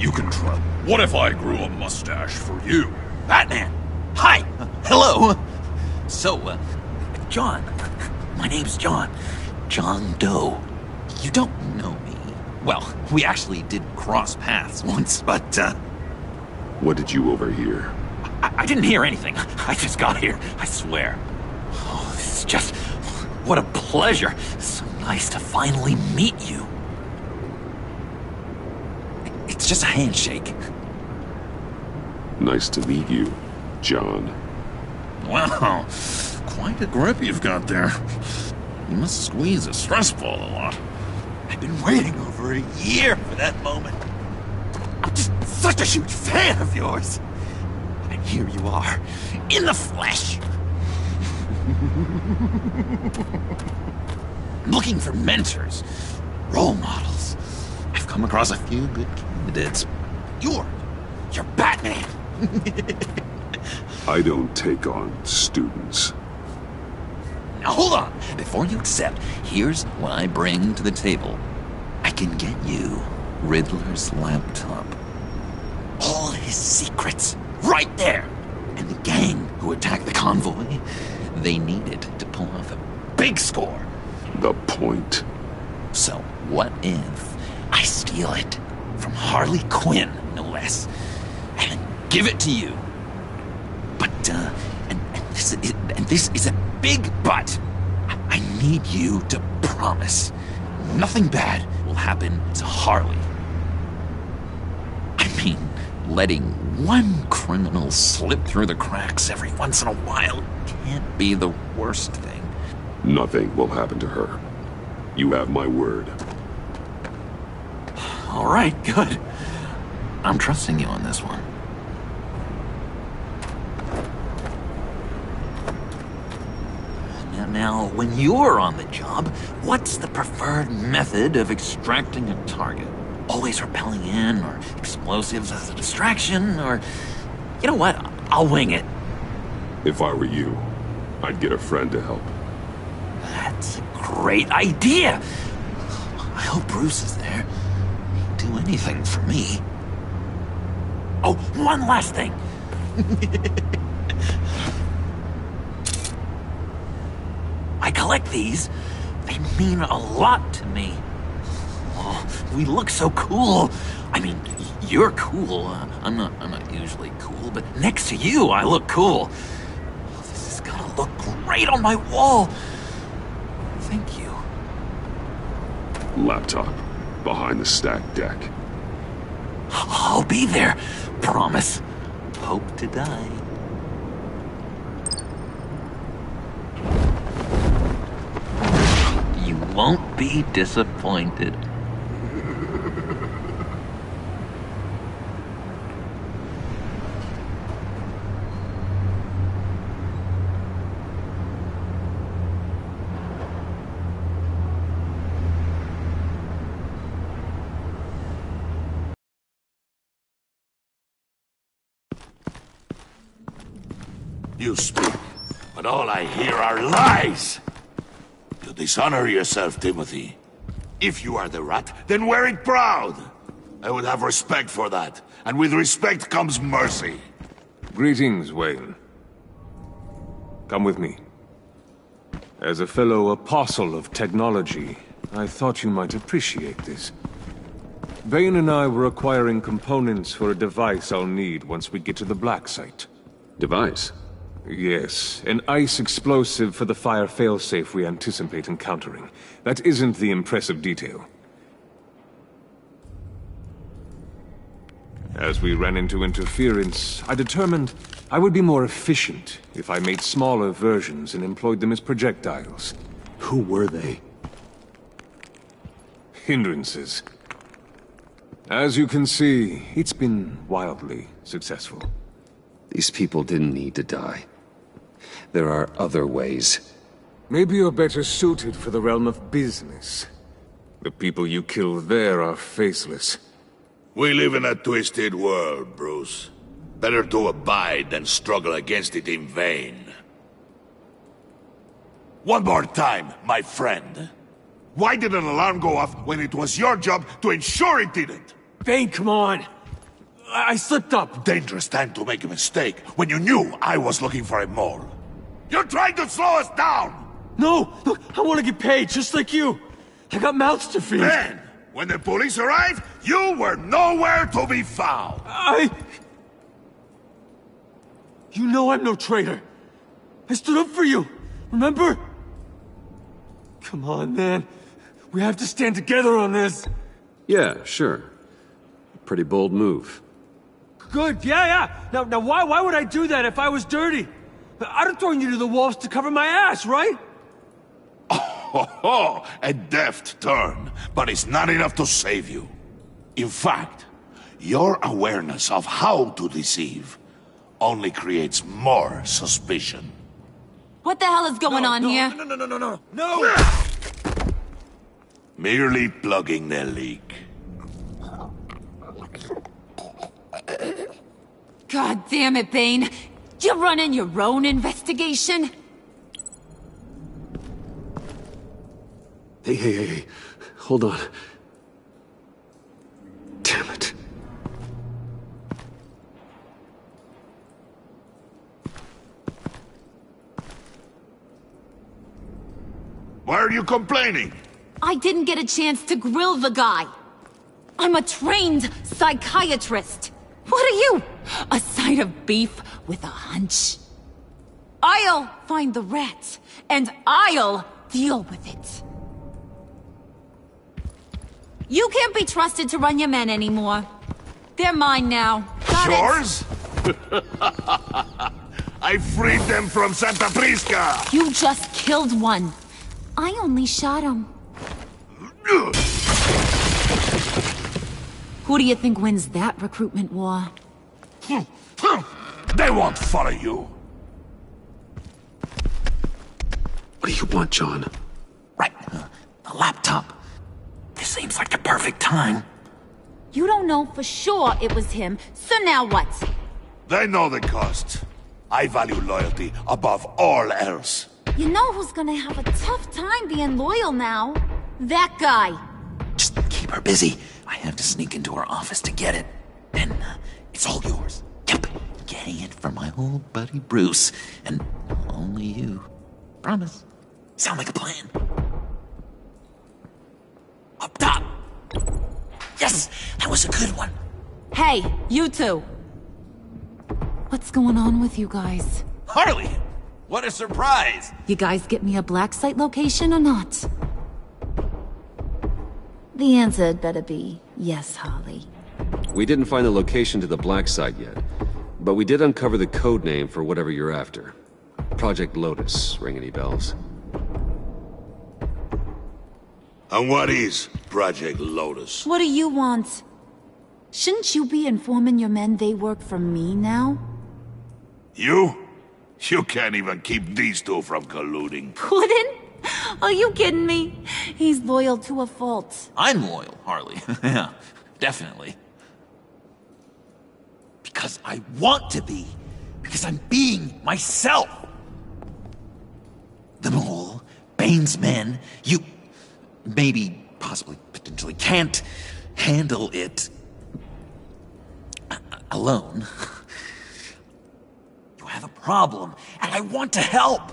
You can try. What if I grew a mustache for you? Batman! Hi! Hello! So, John. My name's John. John Doe. You don't know me. Well, we actually did cross paths once, but, What did you overhear? I didn't hear anything. I just got here, I swear. Oh, this is just... What a pleasure. So nice to finally meet you. It's just a handshake. Nice to meet you, John. Wow, quite a grip you've got there. You must squeeze a stress ball a lot. I've been waiting over a year for that moment. I'm just such a huge fan of yours. And here you are, in the flesh. I'm looking for mentors, role models. I've come across a few good candidates. You're Batman. I don't take on students. Now hold on. Before you accept, here's what I bring to the table. I can get you Riddler's laptop. All his secrets, right there. And the gang who attacked the convoy, they needed to pull off a big score. The point? So what if I steal it from Harley Quinn, no less, and then give it to you? But, and this is a big but. I need you to promise nothing bad will happen to Harley. I mean, letting one criminal slip through the cracks every once in a while can't be the worst thing. Nothing will happen to her. You have my word. All right, good. I'm trusting you on this one. Now, when you're on the job, what's the preferred method of extracting a target? Always rappelling in, or explosives as a distraction, or... You know what? I'll wing it. If I were you, I'd get a friend to help. That's a great idea! I hope Bruce is there. He'd do anything for me. Oh, one last thing! I collect these. They mean a lot to me. Oh, we look so cool. I mean, you're cool. I'm not usually cool, but next to you, I look cool. Oh, this is gonna look great on my wall. Thank you. Laptop. Behind the stacked deck. I'll be there. Promise. Hope to die. You won't be disappointed. You speak, but all I hear are lies! You dishonor yourself, Timothy. If you are the rat, then wear it proud! I would have respect for that, and with respect comes mercy. Greetings, Wayne. Come with me. As a fellow apostle of technology, I thought you might appreciate this. Bane and I were acquiring components for a device I'll need once we get to the Black Site. Device? Yes, an ice explosive for the fire failsafe we anticipate encountering. That isn't the impressive detail. As we ran into interference, I determined I would be more efficient if I made smaller versions and employed them as projectiles. Who were they? Hindrances. As you can see, it's been wildly successful. These people didn't need to die. There are other ways. Maybe you're better suited for the realm of business. The people you kill there are faceless. We live in a twisted world, Bruce. Better to abide than struggle against it in vain. One more time, my friend. Why did an alarm go off when it was your job to ensure it didn't? Bane, come on! I slipped up! Dangerous time to make a mistake when you knew I was looking for a mole. You're trying to slow us down! No! Look, I want to get paid, just like you! I got mouths to feed! Then, when the police arrived, you were nowhere to be found! You know I'm no traitor! I stood up for you, remember? Come on, man. We have to stand together on this! Yeah, sure. Pretty bold move. Good, yeah. Now why would I do that if I was dirty? I'd have thrown you to the wolves to cover my ass, right? Oh, a deft turn, but it's not enough to save you. In fact, your awareness of how to deceive only creates more suspicion. What the hell is going on here? No! Merely plugging the leak. God damn it, Bane. You're running your own investigation? Hey. Hold on. Damn it. Why are you complaining? I didn't get a chance to grill the guy. I'm a trained psychiatrist. What are you? A side of beef with a hunch? I'll find the rat, and I'll deal with it. You can't be trusted to run your men anymore. They're mine now. Got got yours? I freed them from Santa Prisca! You just killed one. I only shot him. Who do you think wins that recruitment war? They won't follow you. What do you want, John? Right, the laptop. This seems like the perfect time. You don't know for sure it was him, so now what? They know the cost. I value loyalty above all else. You know who's gonna have a tough time being loyal now? That guy. Just keep her busy. I have to sneak into her office to get it. Then it's all yours. Yep, getting it from my old buddy Bruce. And only you. Promise. Sound like a plan? Up top! Yes! That was a good one! Hey, you two. What's going on with you guys? Harley! What a surprise! You guys get me a black site location or not? The answer had better be yes, Harley. We didn't find the location to the black site yet, but we did uncover the code name for whatever you're after. Project Lotus. Ring any bells? And what is Project Lotus? What do you want? Shouldn't you be informing your men they work for me now? You? You can't even keep these two from colluding. Puddin'? Are you kidding me? He's loyal to a fault. I'm loyal, Harley. Yeah, definitely. Because I want to be. Because I'm being myself. The Mole, Bane's men, you... maybe, possibly, potentially can't handle it alone. You have a problem, and I want to help.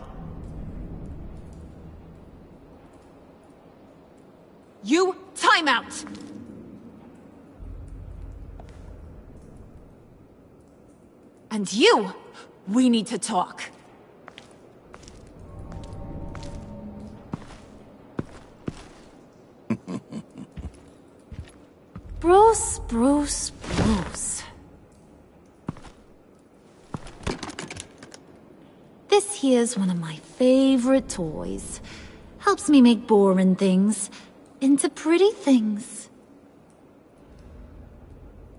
You, time out! And you, we need to talk. Bruce. This here's one of my favorite toys. Helps me make boring things into pretty things.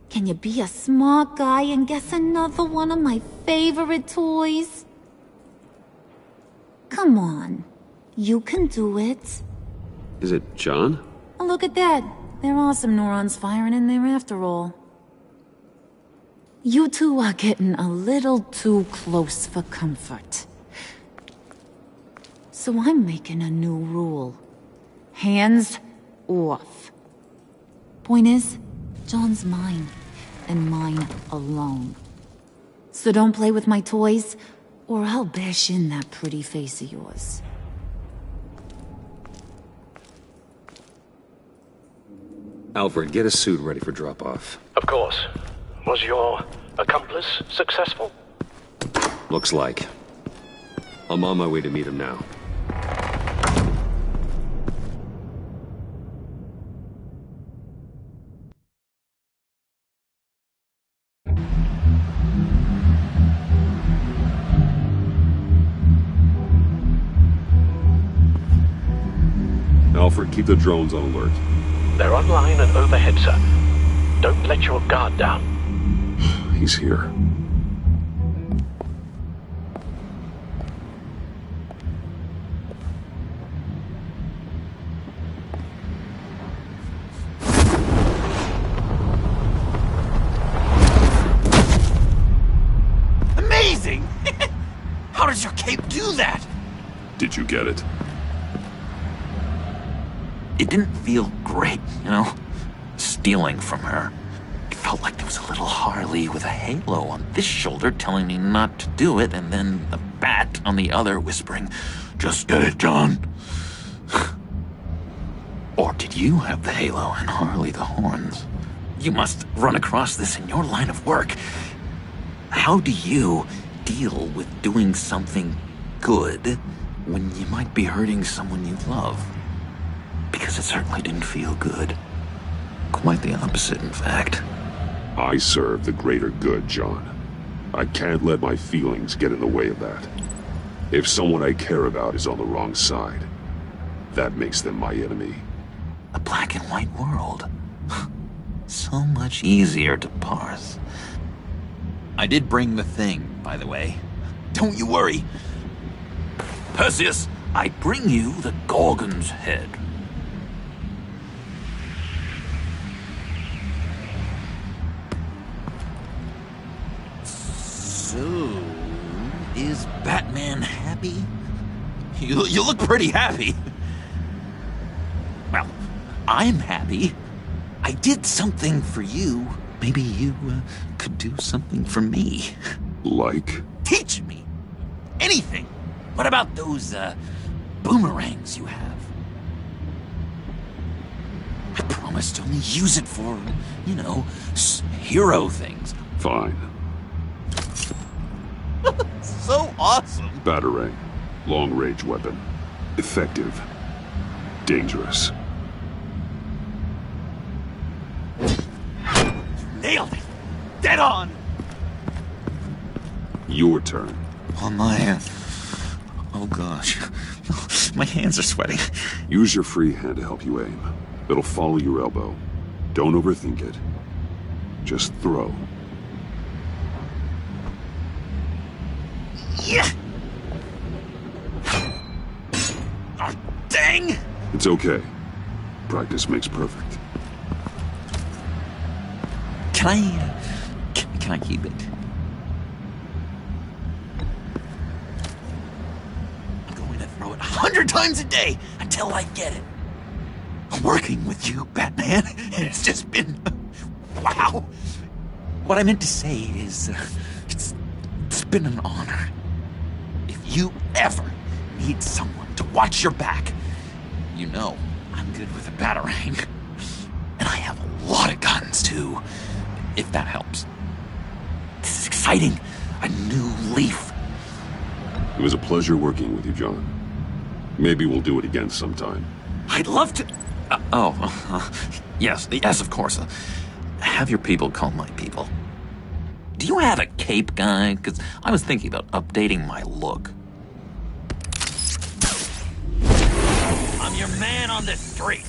Can you be a smart guy and guess another one of my favorite toys? Come on, you can do it. Is it John? Oh, look at that. There are some neurons firing in there after all. You two are getting a little too close for comfort. So I'm making a new rule. Hands off. Point is, John's mine, and mine alone. So don't play with my toys, or I'll bash in that pretty face of yours. Alfred, get a suit ready for drop-off. Of course. Was your accomplice successful? Looks like. I'm on my way to meet him now. Alfred, keep the drones on alert. They're online and overhead, sir. Don't let your guard down. He's here. Amazing! How does your cape do that? Did you get it? It didn't feel great, you know? Stealing from her. It felt like there was a little Harley with a halo on this shoulder telling me not to do it, and then the bat on the other whispering, "Just get it, John." Or did you have the halo and Harley the horns? You must run across this in your line of work. How do you deal with doing something good when you might be hurting someone you love? Because it certainly didn't feel good. Quite the opposite, in fact. I serve the greater good, John. I can't let my feelings get in the way of that. If someone I care about is on the wrong side, that makes them my enemy. A black and white world. So much easier to parse. I did bring the thing, by the way. Don't you worry. Perseus, I bring you the Gorgon's head. So, is Batman happy? You look pretty happy. Well, I'm happy. I did something for you. Maybe you could do something for me. Like? Teach me. Anything. What about those boomerangs you have? I promise to only use it for, you know, hero things. Fine. So awesome. Batarang. Long-range weapon. Effective. Dangerous. Nailed it! Dead on! Your turn. On my... Oh gosh. My hands are sweating. Use your free hand to help you aim. It'll follow your elbow. Don't overthink it. Just throw. Yeah! Oh, dang! It's okay. Practice makes perfect. Can I keep it? I'm going to throw it 100 times a day until I get it. Working with you, Batman, it's just been... wow. What I meant to say is, it's been an honor. If you ever need someone to watch your back, you know I'm good with a batarang. And I have a lot of guns, too. If that helps. This is exciting. A new leaf. It was a pleasure working with you, John. Maybe we'll do it again sometime. I'd love to... yes, of course. Have your people call my people. Do you have a cape, guy? Because I was thinking about updating my look. I'm your man on the street.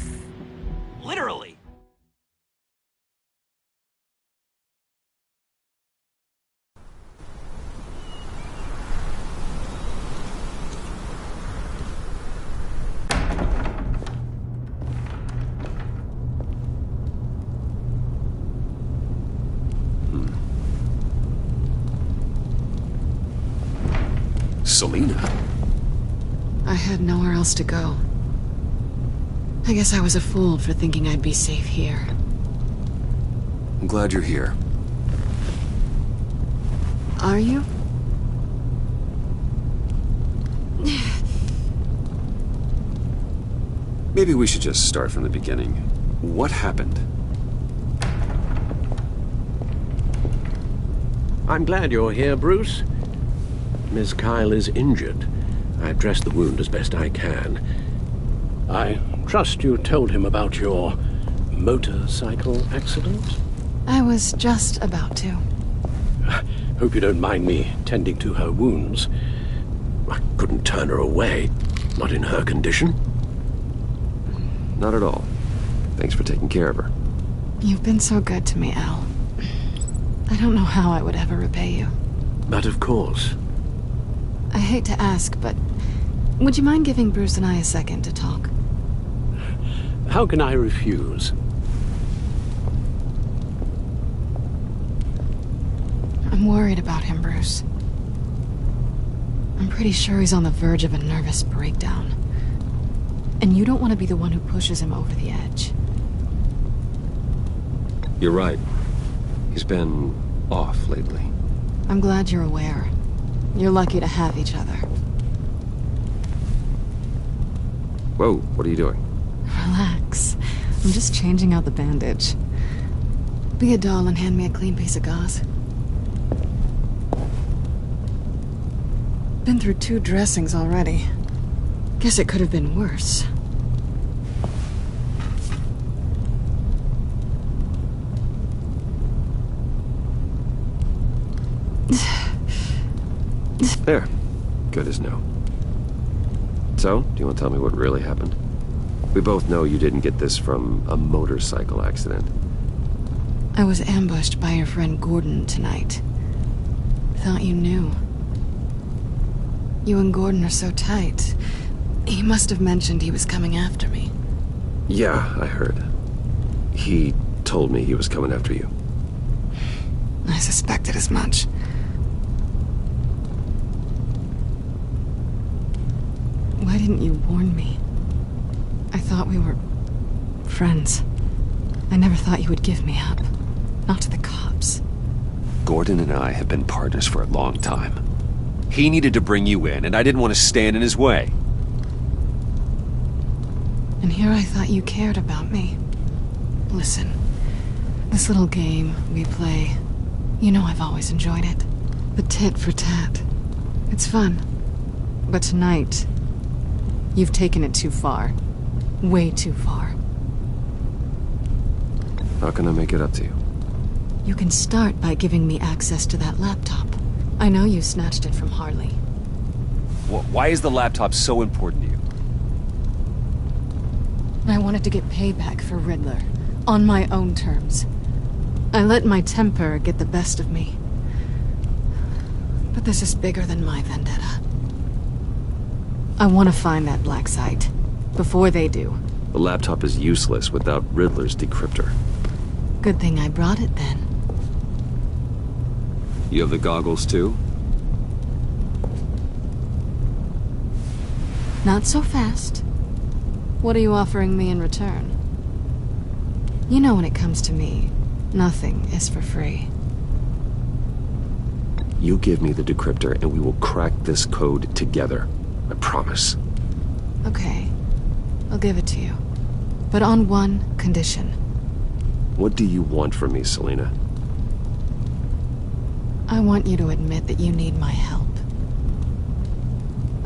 Literally. Selina? I had nowhere else to go. I guess I was a fool for thinking I'd be safe here. I'm glad you're here. Are you? Maybe we should just start from the beginning. What happened? I'm glad you're here, Bruce. Miss Kyle is injured. I've dressed the wound as best I can. I trust you told him about your motorcycle accident? I was just about to. Hope you don't mind me tending to her wounds. I couldn't turn her away, not in her condition. Not at all. Thanks for taking care of her. You've been so good to me, Al. I don't know how I would ever repay you. But of course. I hate to ask, but would you mind giving Bruce and I a second to talk? How can I refuse? I'm worried about him, Bruce. I'm pretty sure he's on the verge of a nervous breakdown. And you don't want to be the one who pushes him over the edge. You're right. He's been off lately. I'm glad you're aware. You're lucky to have each other. Whoa, what are you doing? Relax. I'm just changing out the bandage. Be a doll and hand me a clean piece of gauze. Been through 2 dressings already. Guess it could have been worse. There. Good as new. So, do you want to tell me what really happened? We both know you didn't get this from a motorcycle accident. I was ambushed by your friend Gordon tonight. Thought you knew. You and Gordon are so tight. He must have mentioned he was coming after me. Yeah, I heard. He told me he was coming after you. I suspected as much. Why didn't you warn me? I thought we were friends. I never thought you would give me up. Not to the cops. Gordon and I have been partners for a long time. He needed to bring you in, and I didn't want to stand in his way. And here I thought you cared about me. Listen, this little game we play, you know I've always enjoyed it. The tit for tat. It's fun. But tonight, you've taken it too far. Way too far. How can I make it up to you? You can start by giving me access to that laptop. I know you snatched it from Harley. Why is the laptop so important to you? I wanted to get payback for Riddler. On my own terms. I let my temper get the best of me. But this is bigger than my vendetta. I want to find that black site. Before they do. The laptop is useless without Riddler's decryptor. Good thing I brought it then. You have the goggles too? Not so fast. What are you offering me in return? You know when it comes to me, nothing is for free. You give me the decryptor and we will crack this code together. I promise. Okay. I'll give it to you. But on one condition. What do you want from me, Selina? I want you to admit that you need my help.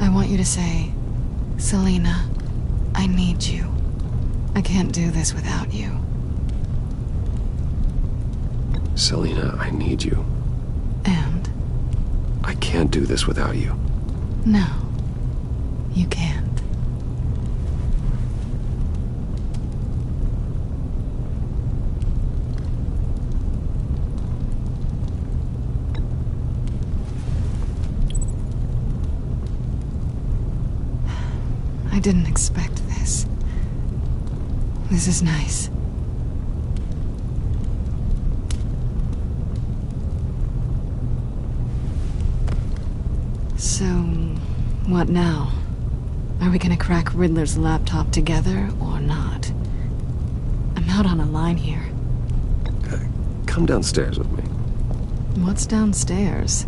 I want you to say, Selina, I need you. I can't do this without you. Selina, I need you. And? I can't do this without you. No, you can't. I didn't expect this. This is nice. So, what now? Are we gonna crack Riddler's laptop together or not? I'm out on a line here. Come downstairs with me. What's downstairs?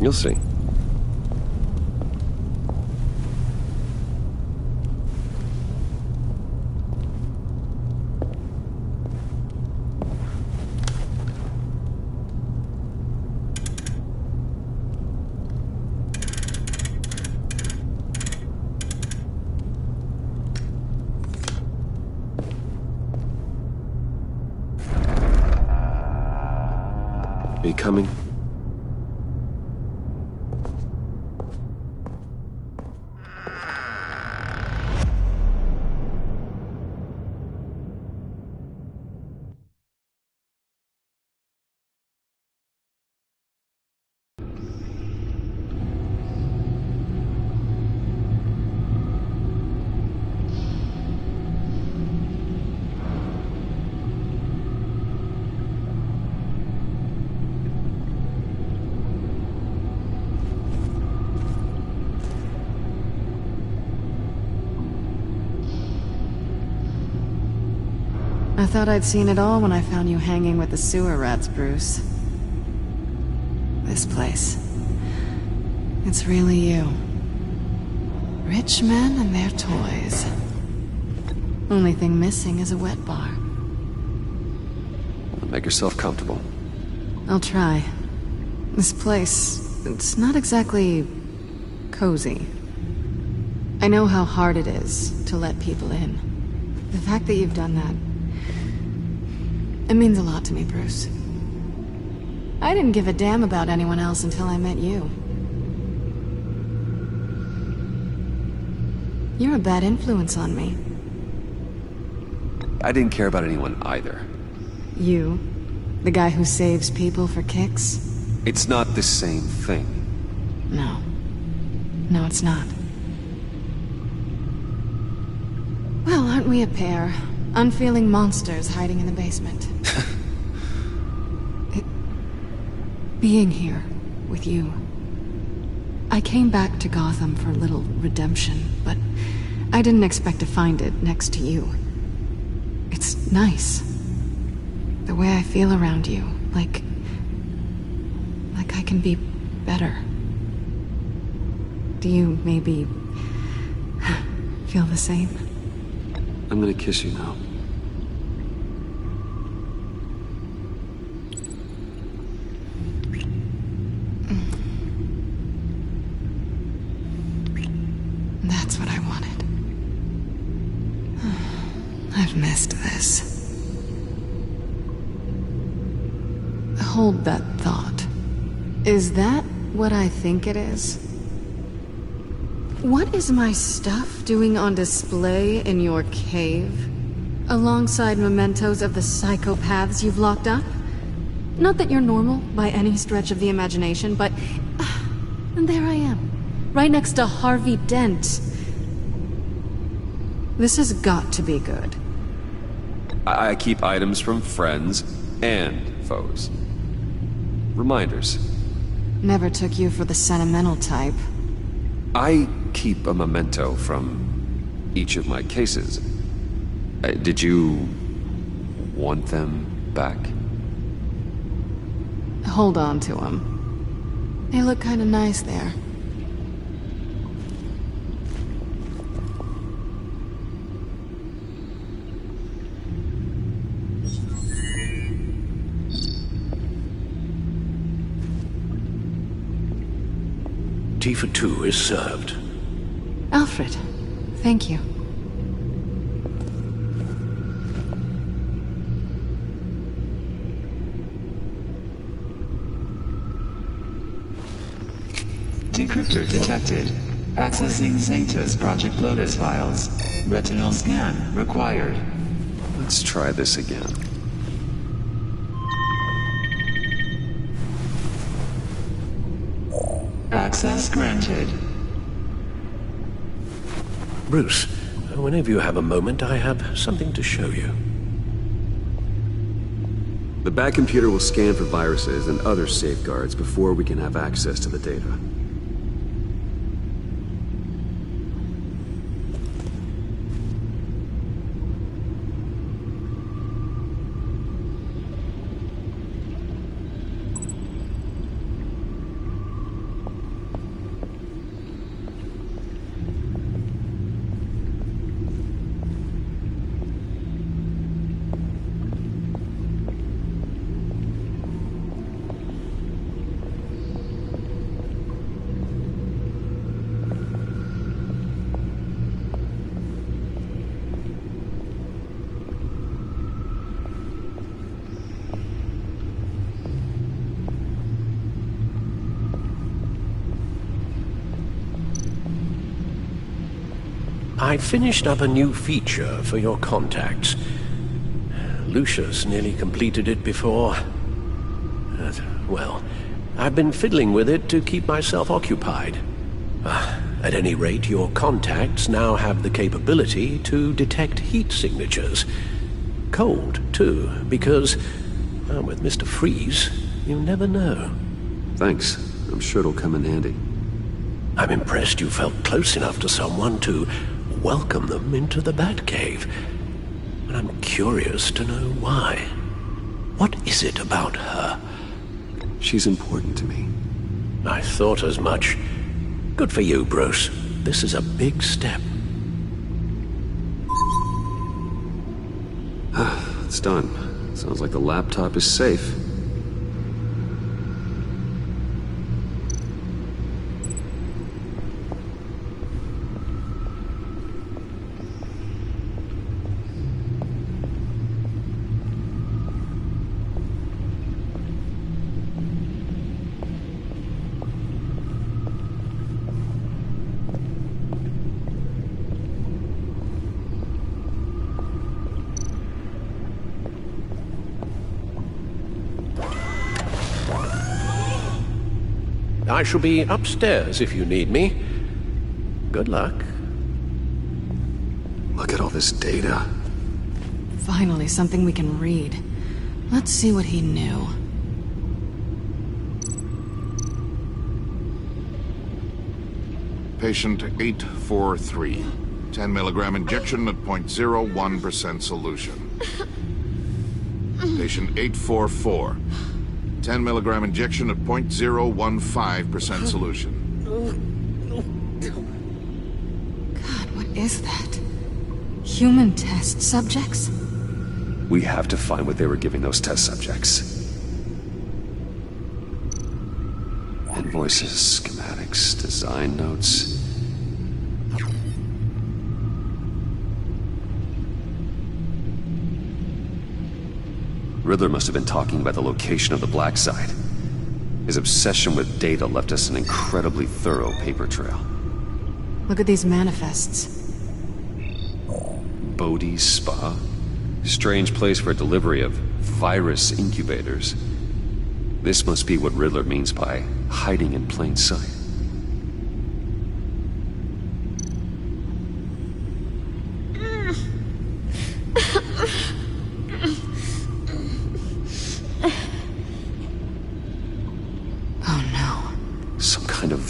You'll see. Are you coming? I thought I'd seen it all when I found you hanging with the sewer rats, Bruce. This place. It's really you. Rich men and their toys. Only thing missing is a wet bar. Make yourself comfortable. I'll try. This place, it's not exactly cozy. I know how hard it is to let people in. The fact that you've done that, it means a lot to me, Bruce. I didn't give a damn about anyone else until I met you. You're a bad influence on me. I didn't care about anyone either. You? The guy who saves people for kicks? It's not the same thing. No. No, it's not. Well, aren't we a pair? Unfeeling monsters hiding in the basement. Being here with you. I came back to Gotham for a little redemption, but I didn't expect to find it next to you. It's nice. The way I feel around you, like I can be better. Do you maybe feel the same? I'm gonna kiss you now. That's what I wanted. I've missed this. Hold that thought. Is that what I think it is? What is my stuff doing on display in your cave? Alongside mementos of the psychopaths you've locked up? Not that you're normal by any stretch of the imagination, but... and there I am. Right next to Harvey Dent. This has got to be good. I keep items from friends and foes. Reminders. Never took you for the sentimental type. I keep a memento from each of my cases. Did you want them back? Hold on to them. They look kind of nice there. Tea for two is served. Alfred, thank you. Decryptor detected. Accessing Sanctus Project Lotus files. Retinal scan required. Let's try this again. Access granted. Bruce, whenever you have a moment, I have something to show you. The Bat computer will scan for viruses and other safeguards before we can have access to the data. I finished up a new feature for your contacts. Lucius nearly completed it before. Well, I've been fiddling with it to keep myself occupied. At any rate, your contacts now have the capability to detect heat signatures. Cold, too, because, with Mr. Freeze, you never know. Thanks. I'm sure it'll come in handy. I'm impressed you felt close enough to someone to welcome them into the Batcave. But I'm curious to know why. What is it about her? She's important to me. I thought as much. Good for you, Bruce. This is a big step. It's done. Sounds like the laptop is safe. I shall be upstairs if you need me. Good luck. Look at all this data. Finally, something we can read. Let's see what he knew. Patient 843. 10 milligram injection at 0.01% solution. Patient 844. 10 milligram injection at 0.015% solution. God, what is that? Human test subjects? We have to find what they were giving those test subjects. Invoices, schematics, design notes. Riddler must have been talking about the location of the Black Site. His obsession with data left us an incredibly thorough paper trail. Look at these manifests. Bodhi's Spa? Strange place for a delivery of virus incubators. This must be what Riddler means by hiding in plain sight.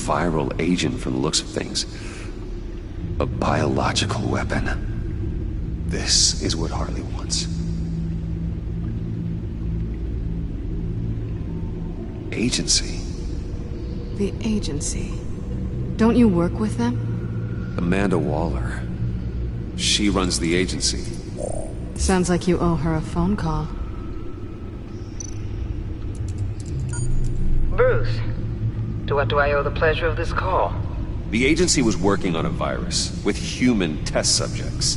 Viral agent from the looks of things. A biological weapon. This is what Harley wants. Agency. The agency. Don't you work with them? Amanda Waller. She runs the agency. Sounds like you owe her a phone call. Bruce. To what do I owe the pleasure of this call? The agency was working on a virus with human test subjects.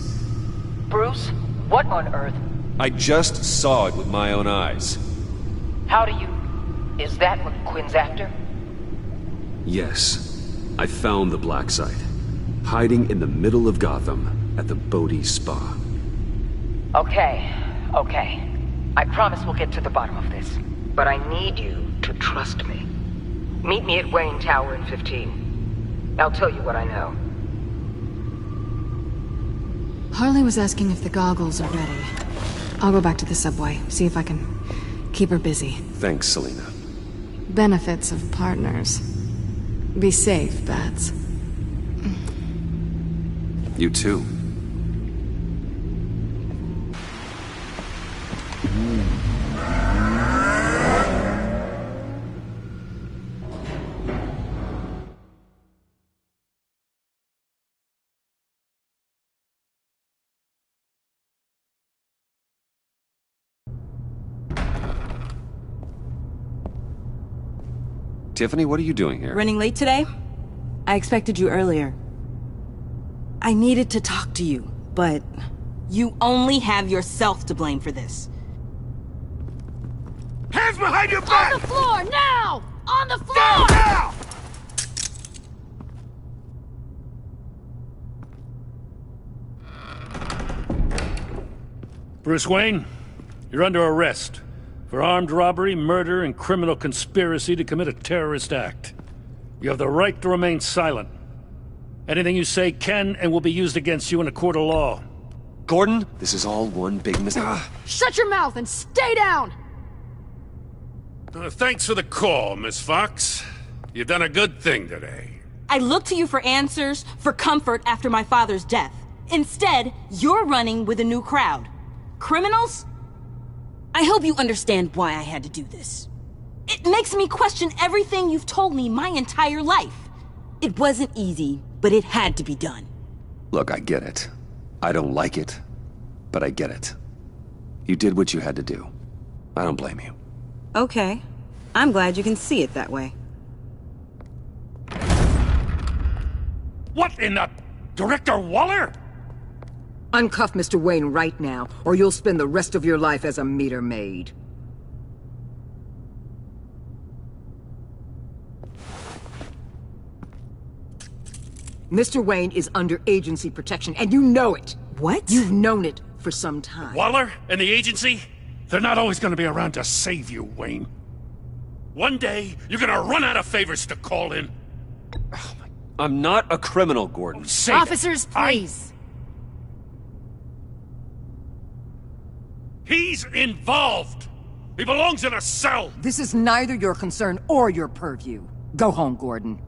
Bruce, what on earth? I just saw it with my own eyes. How do you... Is that what Quinn's after? Yes. I found the Black Site. Hiding in the middle of Gotham at the Bodhi Spa. Okay. I promise we'll get to the bottom of this. But I need you to trust me. Meet me at Wayne Tower in 15. I'll tell you what I know. Harley was asking if the goggles are ready. I'll go back to the subway, see if I can keep her busy. Thanks, Selina. Benefits of partners. Be safe, Bats. You too. Tiffany, what are you doing here? Running late today? I expected you earlier. I needed to talk to you, but you only have yourself to blame for this. Hands behind your back! On the floor, now! On the floor! Down now! Bruce Wayne, you're under arrest for armed robbery, murder, and criminal conspiracy to commit a terrorist act. You have the right to remain silent. Anything you say can and will be used against you in a court of law. Gordon, this is all one big mistake. Shut your mouth and stay down! Thanks for the call, Miss Fox. You've done a good thing today. I looked to you for answers, for comfort after my father's death. Instead, you're running with a new crowd. Criminals? I hope you understand why I had to do this. It makes me question everything you've told me my entire life. It wasn't easy, but it had to be done. Look, I get it. I don't like it, but I get it. You did what you had to do. I don't blame you. Okay. I'm glad you can see it that way. What in the... Director Waller? Uncuff Mr. Wayne right now, or you'll spend the rest of your life as a meter maid. Mr. Wayne is under agency protection, and you know it. What? You've known it for some time. Waller and the agency? They're not always going to be around to save you, Wayne. One day, you're gonna run out of favors to call in. I'm not a criminal, Gordon. Officers, please. He's involved. He belongs in a cell. This is neither your concern or your purview. Go home, Gordon.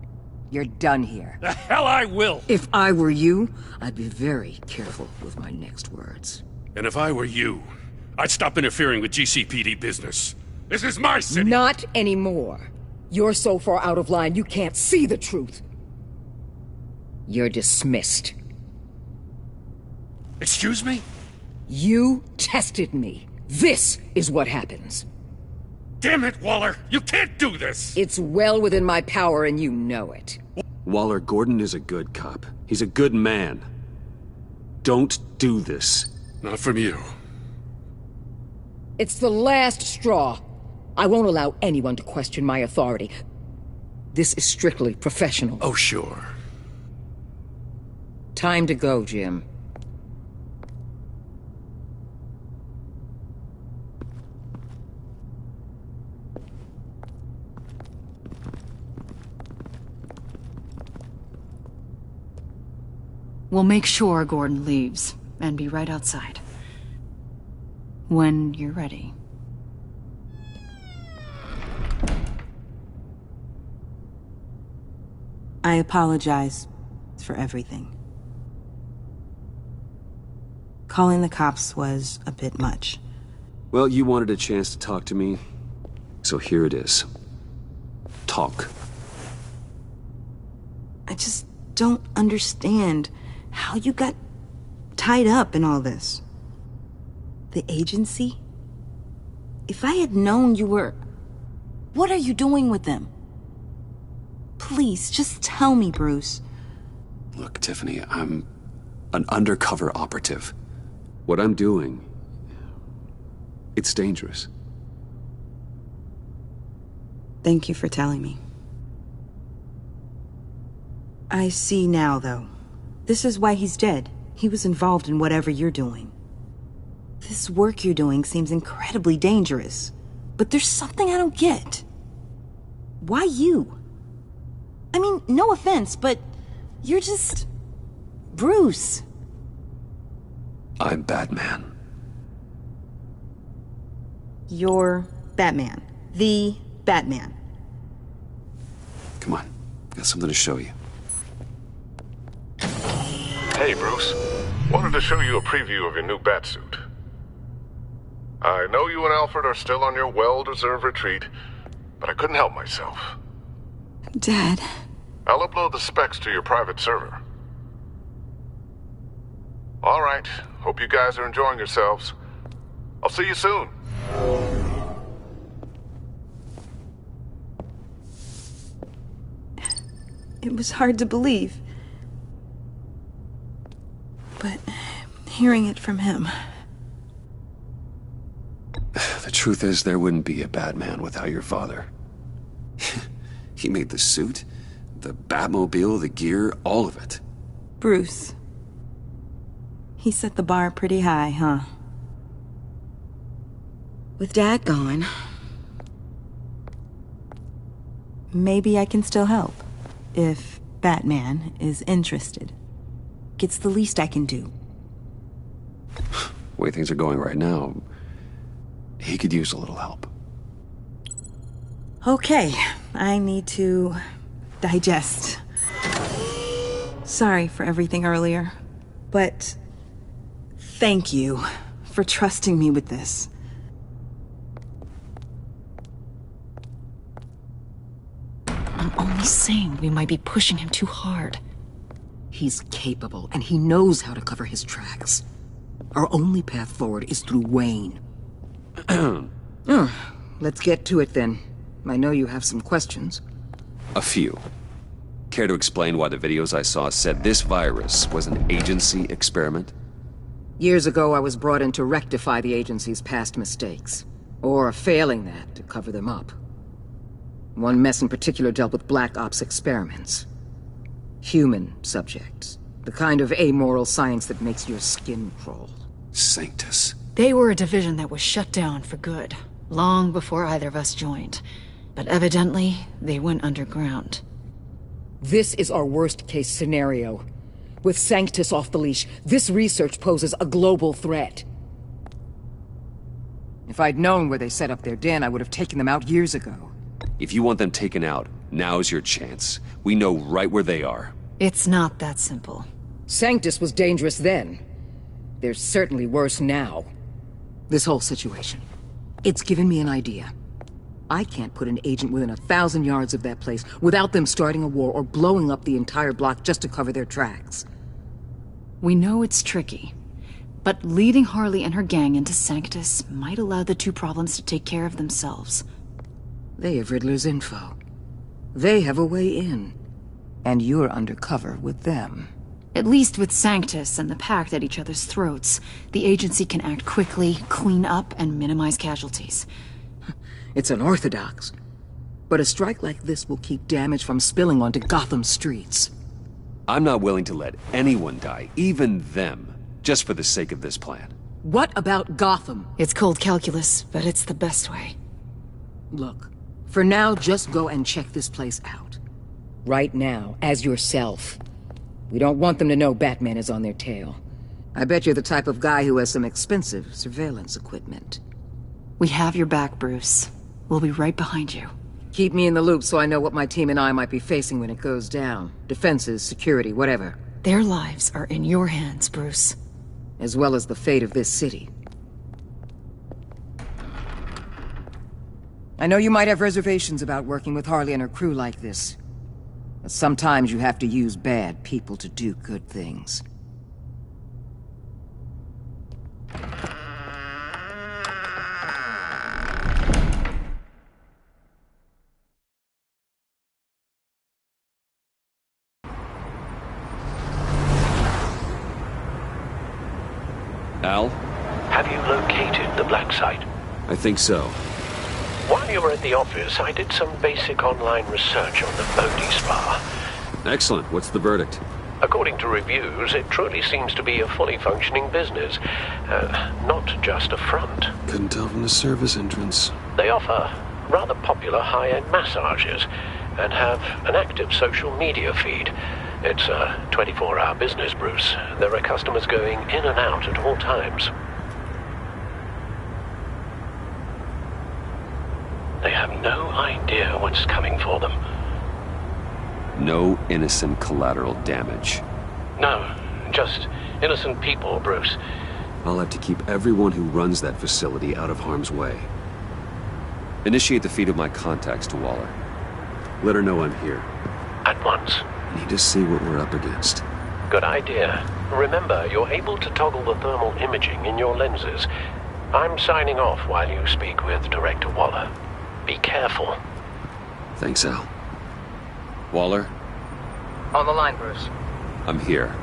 You're done here. The hell I will. If I were you, I'd be very careful with my next words. And if I were you, I'd stop interfering with GCPD business. This is my city. Not anymore. You're so far out of line you can't see the truth. You're dismissed. Excuse me? You tested me. This is what happens. Damn it, Waller! You can't do this! It's well within my power and you know it. Waller, Gordon is a good cop. He's a good man. Don't do this. Not from you. It's the last straw. I won't allow anyone to question my authority. This is strictly professional. Oh, sure. Time to go, Jim. We'll make sure Gordon leaves, and be right outside. When you're ready. I apologize for everything. Calling the cops was a bit much. Well, you wanted a chance to talk to me, so here it is. Talk. I just don't understand how you got tied up in all this. The agency? If I had known you were... What are you doing with them? Please, just tell me, Bruce. Look, Tiffany, I'm an undercover operative. What I'm doing... it's dangerous. Thank you for telling me. I see now, though. This is why he's dead. He was involved in whatever you're doing. This work you're doing seems incredibly dangerous. But there's something I don't get. Why you? I mean, no offense, but you're just... Bruce. I'm Batman. You're Batman. The Batman. Come on, got something to show you. Hey, Bruce. Wanted to show you a preview of your new Batsuit. I know you and Alfred are still on your well-deserved retreat, but I couldn't help myself. Dad. I'll upload the specs to your private server. All right. Hope you guys are enjoying yourselves. I'll see you soon. It was hard to believe. But hearing it from him... The truth is, there wouldn't be a Batman without your father. He made the suit, the Batmobile, the gear, all of it. Bruce. He set the bar pretty high, huh? With Dad gone... maybe I can still help. If Batman is interested. It's the least I can do. The way things are going right now, he could use a little help. Okay, I need to digest. Sorry for everything earlier, but thank you for trusting me with this. I'm only saying we might be pushing him too hard. He's capable, and he knows how to cover his tracks. Our only path forward is through Wayne. Let's get to it then. I know you have some questions. A few. Care to explain why the videos I saw said this virus was an agency experiment? Years ago, I was brought in to rectify the agency's past mistakes. Or, failing that, to cover them up. One mess in particular dealt with Black Ops experiments. Human subjects. The kind of amoral science that makes your skin crawl. Sanctus. They were a division that was shut down for good, long before either of us joined. but evidently they went underground. This is our worst-case scenario. With Sanctus off the leash, this research poses a global threat. If I'd known where they set up their den, I would have taken them out years ago. If you want them taken out, now's your chance. We know right where they are. It's not that simple. Sanctus was dangerous then. They're certainly worse now. This whole situation, it's given me an idea. I can't put an agent within 1,000 yards of that place without them starting a war or blowing up the entire block just to cover their tracks. We know it's tricky, but leading Harley and her gang into Sanctus might allow the two problems to take care of themselves. They have Riddler's info. They have a way in. And you're undercover with them. At least with Sanctus and the Pact at each other's throats, the agency can act quickly, clean up, and minimize casualties. It's unorthodox. But a strike like this will keep damage from spilling onto Gotham streets. I'm not willing to let anyone die, even them, just for the sake of this plan. What about Gotham? It's cold calculus, but it's the best way. Look, for now, just go and check this place out. Right now, as yourself. We don't want them to know Batman is on their tail. I bet you're the type of guy who has some expensive surveillance equipment. We have your back, Bruce. We'll be right behind you. Keep me in the loop so I know what my team and I might be facing when it goes down. Defenses, security, whatever. Their lives are in your hands, Bruce. As well as the fate of this city. I know you might have reservations about working with Harley and her crew like this. But sometimes you have to use bad people to do good things. Al? Have you located the black site? I think so. While you were at the office, I did some basic online research on the Bodhi Spa. Excellent. What's the verdict? According to reviews, it truly seems to be a fully functioning business. Not just a front. Couldn't tell from the service entrance. They offer rather popular high-end massages and have an active social media feed. It's a 24-hour business, Bruce. There are customers going in and out at all times. They have no idea what's coming for them. No innocent collateral damage. No, just innocent people, Bruce. I'll have to keep everyone who runs that facility out of harm's way. Initiate the feed of my contacts to Waller. Let her know I'm here. At once. Need to see what we're up against. Good idea. Remember, you're able to toggle the thermal imaging in your lenses. I'm signing off while you speak with Director Waller. Be careful. Thanks, Al. Waller? On the line, Bruce. I'm here.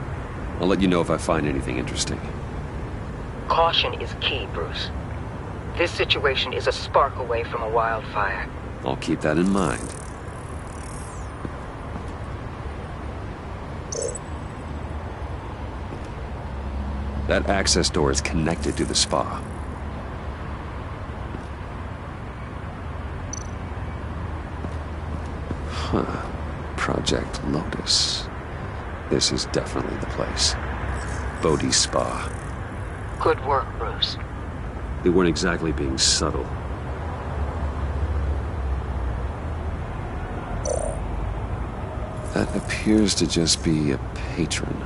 I'll let you know if I find anything interesting. Caution is key, Bruce. This situation is a spark away from a wildfire. I'll keep that in mind. That access door is connected to the spa. Huh. Project Lotus. This is definitely the place. Bodhi Spa. Good work, Bruce. They weren't exactly being subtle. That appears to just be a patron.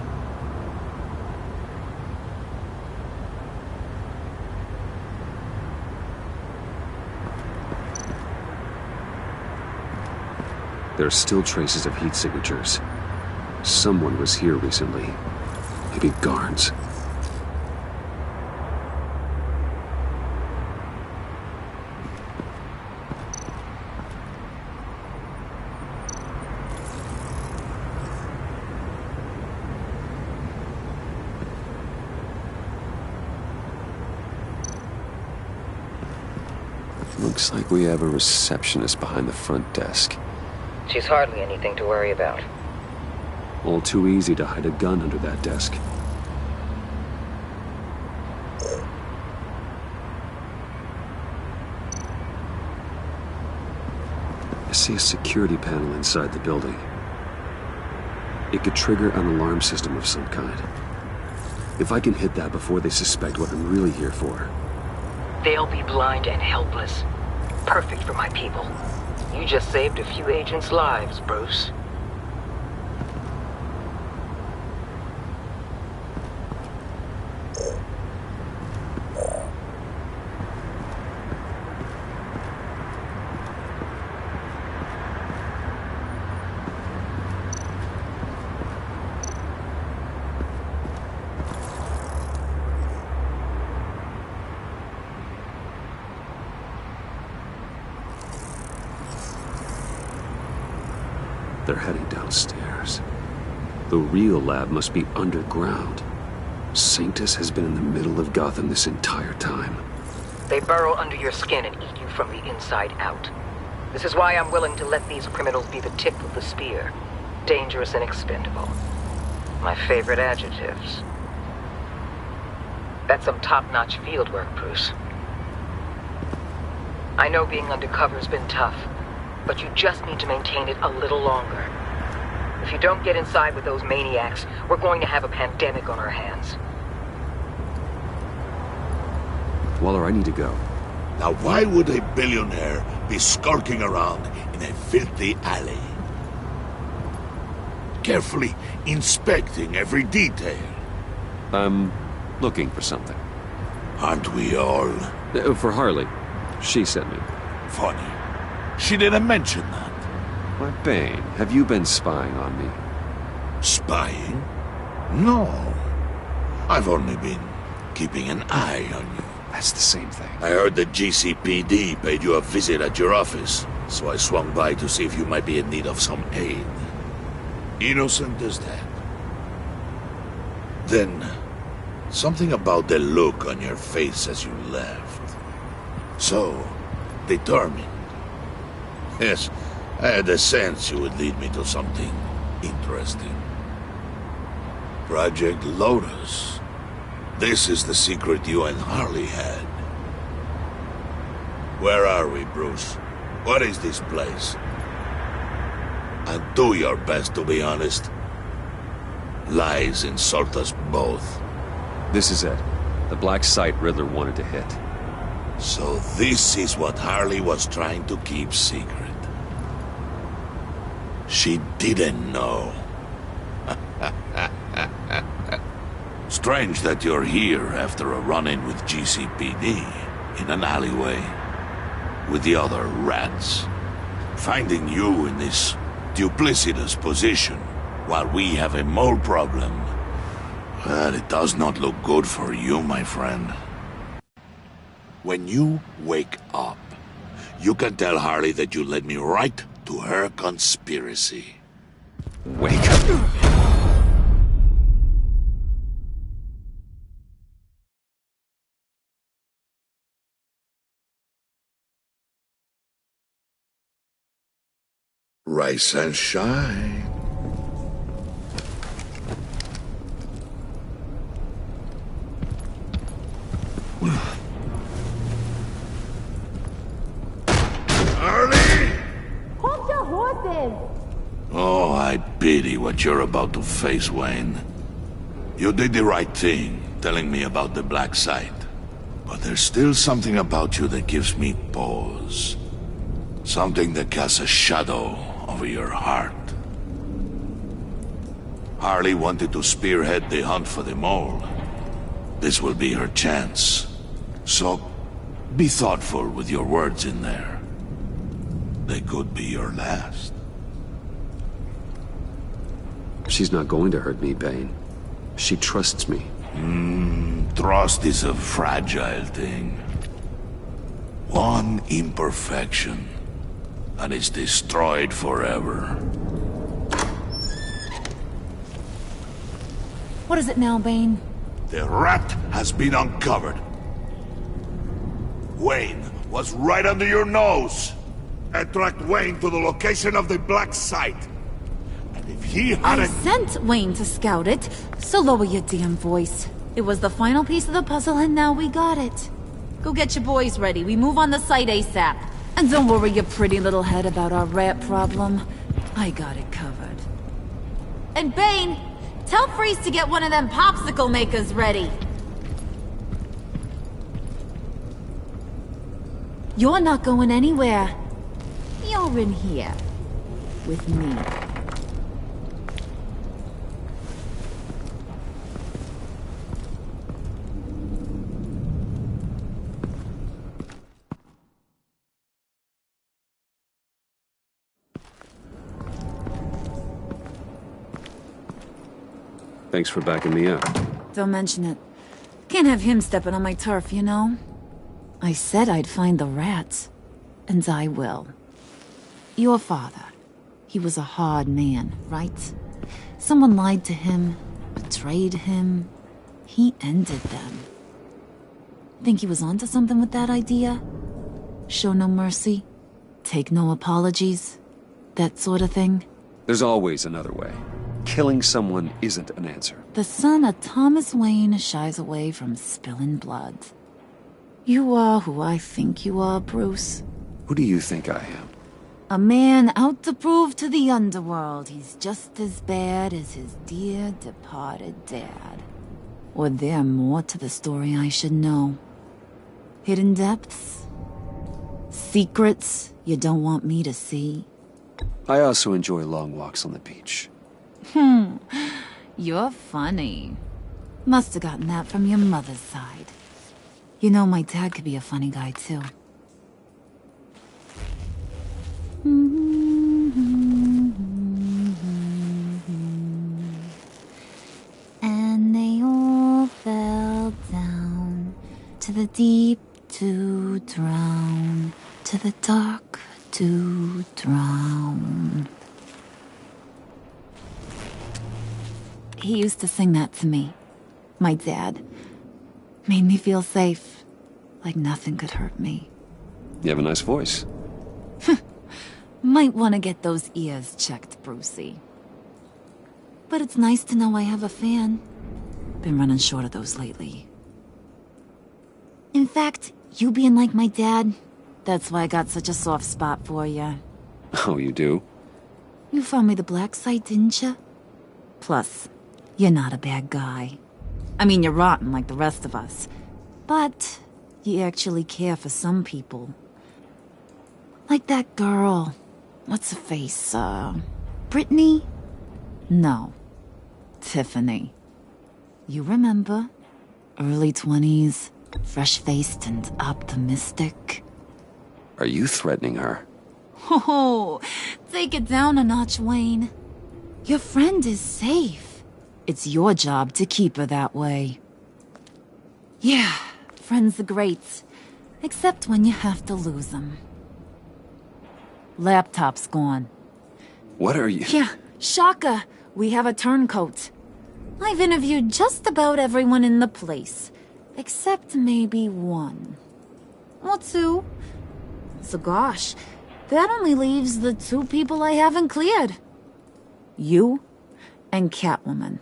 There are still traces of heat signatures. Someone was here recently. Maybe guards. Looks like we have a receptionist behind the front desk. She's hardly anything to worry about. All too easy to hide a gun under that desk. see a security panel inside the building. It could trigger an alarm system of some kind. If I can hit that before they suspect what I'm really here for. They'll be blind and helpless. Perfect for my people. You just saved a few agents' lives, Bruce. They're heading downstairs. The real lab must be underground. Sanctus has been in the middle of Gotham this entire time. They burrow under your skin and eat you from the inside out. This is why I'm willing to let these criminals be the tip of the spear. Dangerous and expendable. My favorite adjectives. That's some top-notch field work, Bruce. I know being undercover's been tough, but you just need to maintain it a little longer. If you don't get inside with those maniacs, we're going to have a pandemic on our hands. Waller, I need to go. Now why would a billionaire be skulking around in a filthy alley? Carefully inspecting every detail. I'm looking for something. Aren't we all? For Harley. She sent me. Funny. She didn't mention that. Why, Bane, have you been spying on me? Spying? No. I've only been keeping an eye on you. That's the same thing. I heard the GCPD paid you a visit at your office, so I swung by to see if you might be in need of some aid. Innocent as that. Then, something about the look on your face as you left. So, determined. Yes, I had a sense you would lead me to something interesting. Project Lotus. This is the secret you and Harley had. Where are we, Bruce? What is this place? And do your best to be honest. Lies insult us both. This is it. The black site Riddler wanted to hit. So this is what Harley was trying to keep secret. She didn't know. Strange that you're here after a run-in with GCPD in an alleyway with the other rats. Finding you in this duplicitous position while we have a mole problem. Well, it does not look good for you, my friend. When you wake up, you can tell Harley that you led me right to her conspiracy. Wake up. Rise and shine. Harley! Hold your horses! Oh, I pity what you're about to face, Wayne. You did the right thing, telling me about the black site. But there's still something about you that gives me pause. Something that casts a shadow over your heart. Harley wanted to spearhead the hunt for the mole. This will be her chance. So, be thoughtful with your words in there. They could be your last. She's not going to hurt me, Bane. She trusts me. Trust is a fragile thing. One imperfection, and it's destroyed forever. What is it now, Bane? The rat has been uncovered. Wayne was right under your nose. I tracked Wayne to the location of the black site. And if he I hadn't... sent Wayne to scout it, so lower your damn voice. It was the final piece of the puzzle and now we got it. Go get your boys ready. We move on the site ASAP. And don't worry your pretty little head about our rat problem. I got it covered. And Bane, tell Freeze to get one of them popsicle makers ready. You're not going anywhere. You're in here. With me. Thanks for backing me up. Don't mention it. Can't have him stepping on my turf, you know? I said I'd find the rats. And I will. Your father. He was a hard man, right? Someone lied to him, betrayed him. He ended them. Think he was onto something with that idea? Show no mercy? Take no apologies? That sort of thing? There's always another way. Killing someone isn't an answer. The son of Thomas Wayne shies away from spilling blood. You are who I think you are, Bruce. Who do you think I am? A man out to prove to the underworld he's just as bad as his dear departed dad. Or there more to the story I should know. Hidden depths? Secrets you don't want me to see? I also enjoy long walks on the beach. You're funny. Must have gotten that from your mother's side. You know, my dad could be a funny guy, too. And they all fell down to the deep to drown, to the dark to drown. He used to sing that to me. My dad. Made me feel safe. Like nothing could hurt me. You have a nice voice. Might want to get those ears checked, Brucey. But it's nice to know I have a fan. Been running short of those lately. In fact, you being like my dad, that's why I got such a soft spot for you. Oh, you do? You found me the black site, didn't you? Plus, you're not a bad guy. I mean, you're rotten like the rest of us. But you actually care for some people. Like that girl. What's her face? Brittany? No. Tiffany. You remember? Early 20s, fresh-faced and optimistic. Are you threatening her? Oh, take it down a notch, Wayne. Your friend is safe. It's your job to keep her that way. Yeah, friends are great. Except when you have to lose them. Laptop's gone. What are you... Yeah, shocker. We have a turncoat. I've interviewed just about everyone in the place. Except maybe one. Or two. So gosh, that only leaves the two people I haven't cleared. You and Catwoman.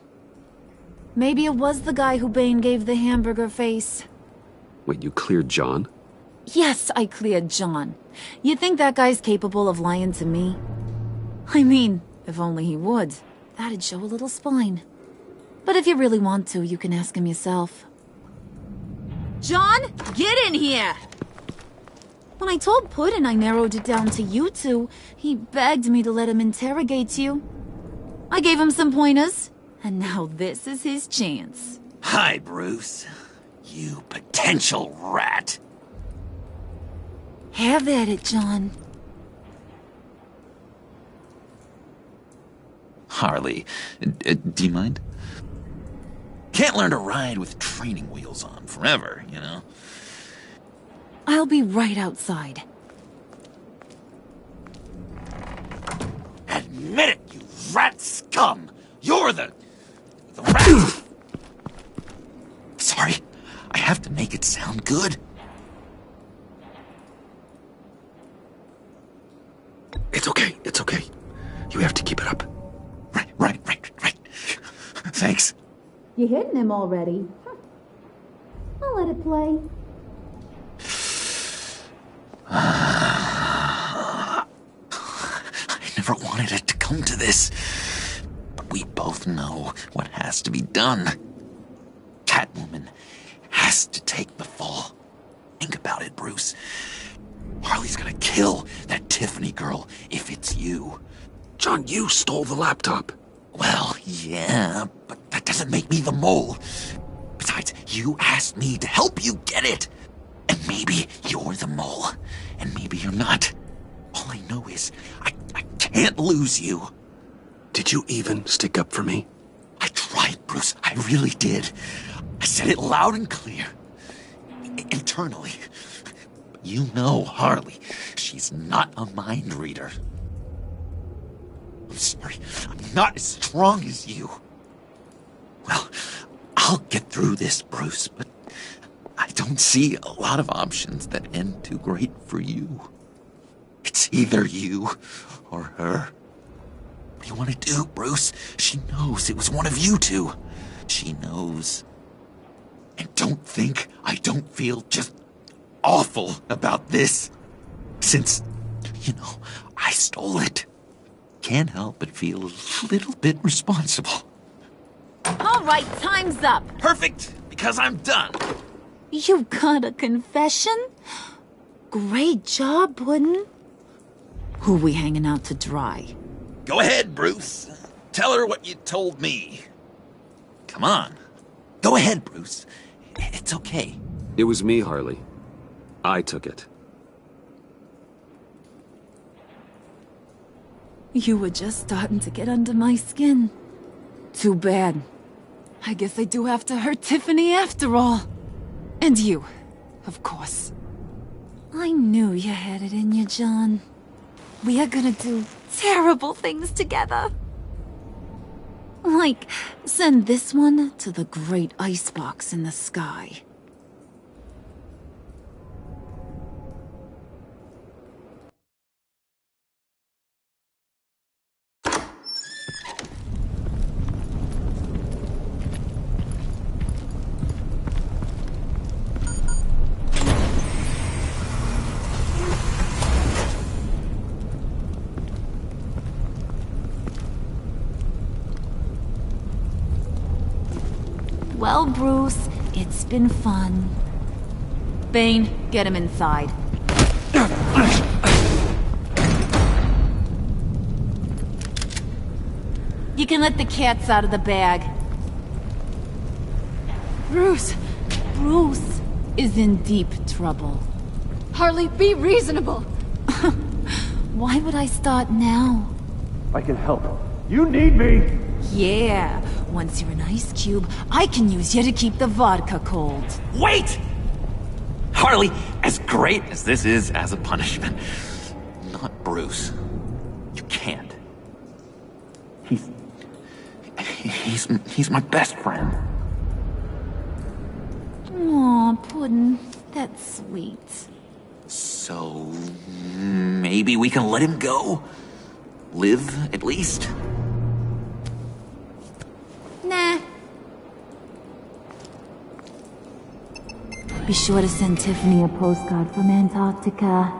Maybe it was the guy who Bane gave the hamburger face. Wait, you cleared John? Yes, I cleared John. You think that guy's capable of lying to me? I mean, if only he would. That'd show a little spine. But if you really want to, you can ask him yourself. John, get in here! When I told Puddin' I narrowed it down to you two, he begged me to let him interrogate you. I gave him some pointers, and now this is his chance. Hi, Bruce. You potential rat. Have at it, John. Harley, do you mind? Can't learn to ride with training wheels on forever, you know? I'll be right outside. Admit it, you rat scum! You're the rat! Sorry, I have to make it sound good. It's okay, it's okay. You have to keep it up. Right. Thanks. You hitting him already? I'll let it play. never wanted it to come to this. But we both know what has to be done. Catwoman has to take the fall. Think about it, Bruce. Harley's gonna kill that Tiffany girl if it's you. John, you stole the laptop. Well, yeah, but that doesn't make me the mole. Besides, you asked me to help you get it. And maybe you're the mole, and maybe you're not. All I know is I can't lose you. Did you even stick up for me? I tried, Bruce. I really did. I said it loud and clear. Internally. But you know Harley. She's not a mind reader. I'm sorry. I'm not as strong as you. Well, I'll get through this, Bruce, but I don't see a lot of options that end too great for you. It's either you or her. What do you want to do, Bruce? She knows it was one of you two. She knows. And don't think I don't feel just awful about this. Since, I stole it. Can't help but feel a little bit responsible. All right, time's up. Perfect, because I'm done. You got a confession? Great job, Puddin'. Who we hanging out to dry? Go ahead, Bruce. Tell her what you told me. Come on. Go ahead, Bruce. It's okay. It was me, Harley. I took it. You were just starting to get under my skin. Too bad. I guess I do have to hurt Tiffany after all. And you, of course. I knew you had it in you, John. We are gonna do terrible things together. Like, send this one to the great icebox in the sky. Well, Bruce, it's been fun. Bane, get him inside. You can let the cats out of the bag. Bruce! Bruce is in deep trouble. Harley, be reasonable! Why would I start now? I can help. You need me! Yeah, once you're an ice cube, I can use you to keep the vodka cold. Wait! Harley, as great as this is as a punishment, not Bruce. You can't. He's my best friend. Aw, Puddin', that's sweet. So, maybe we can let him go? Live, at least? Nah. Be sure to send Tiffany a postcard from Antarctica.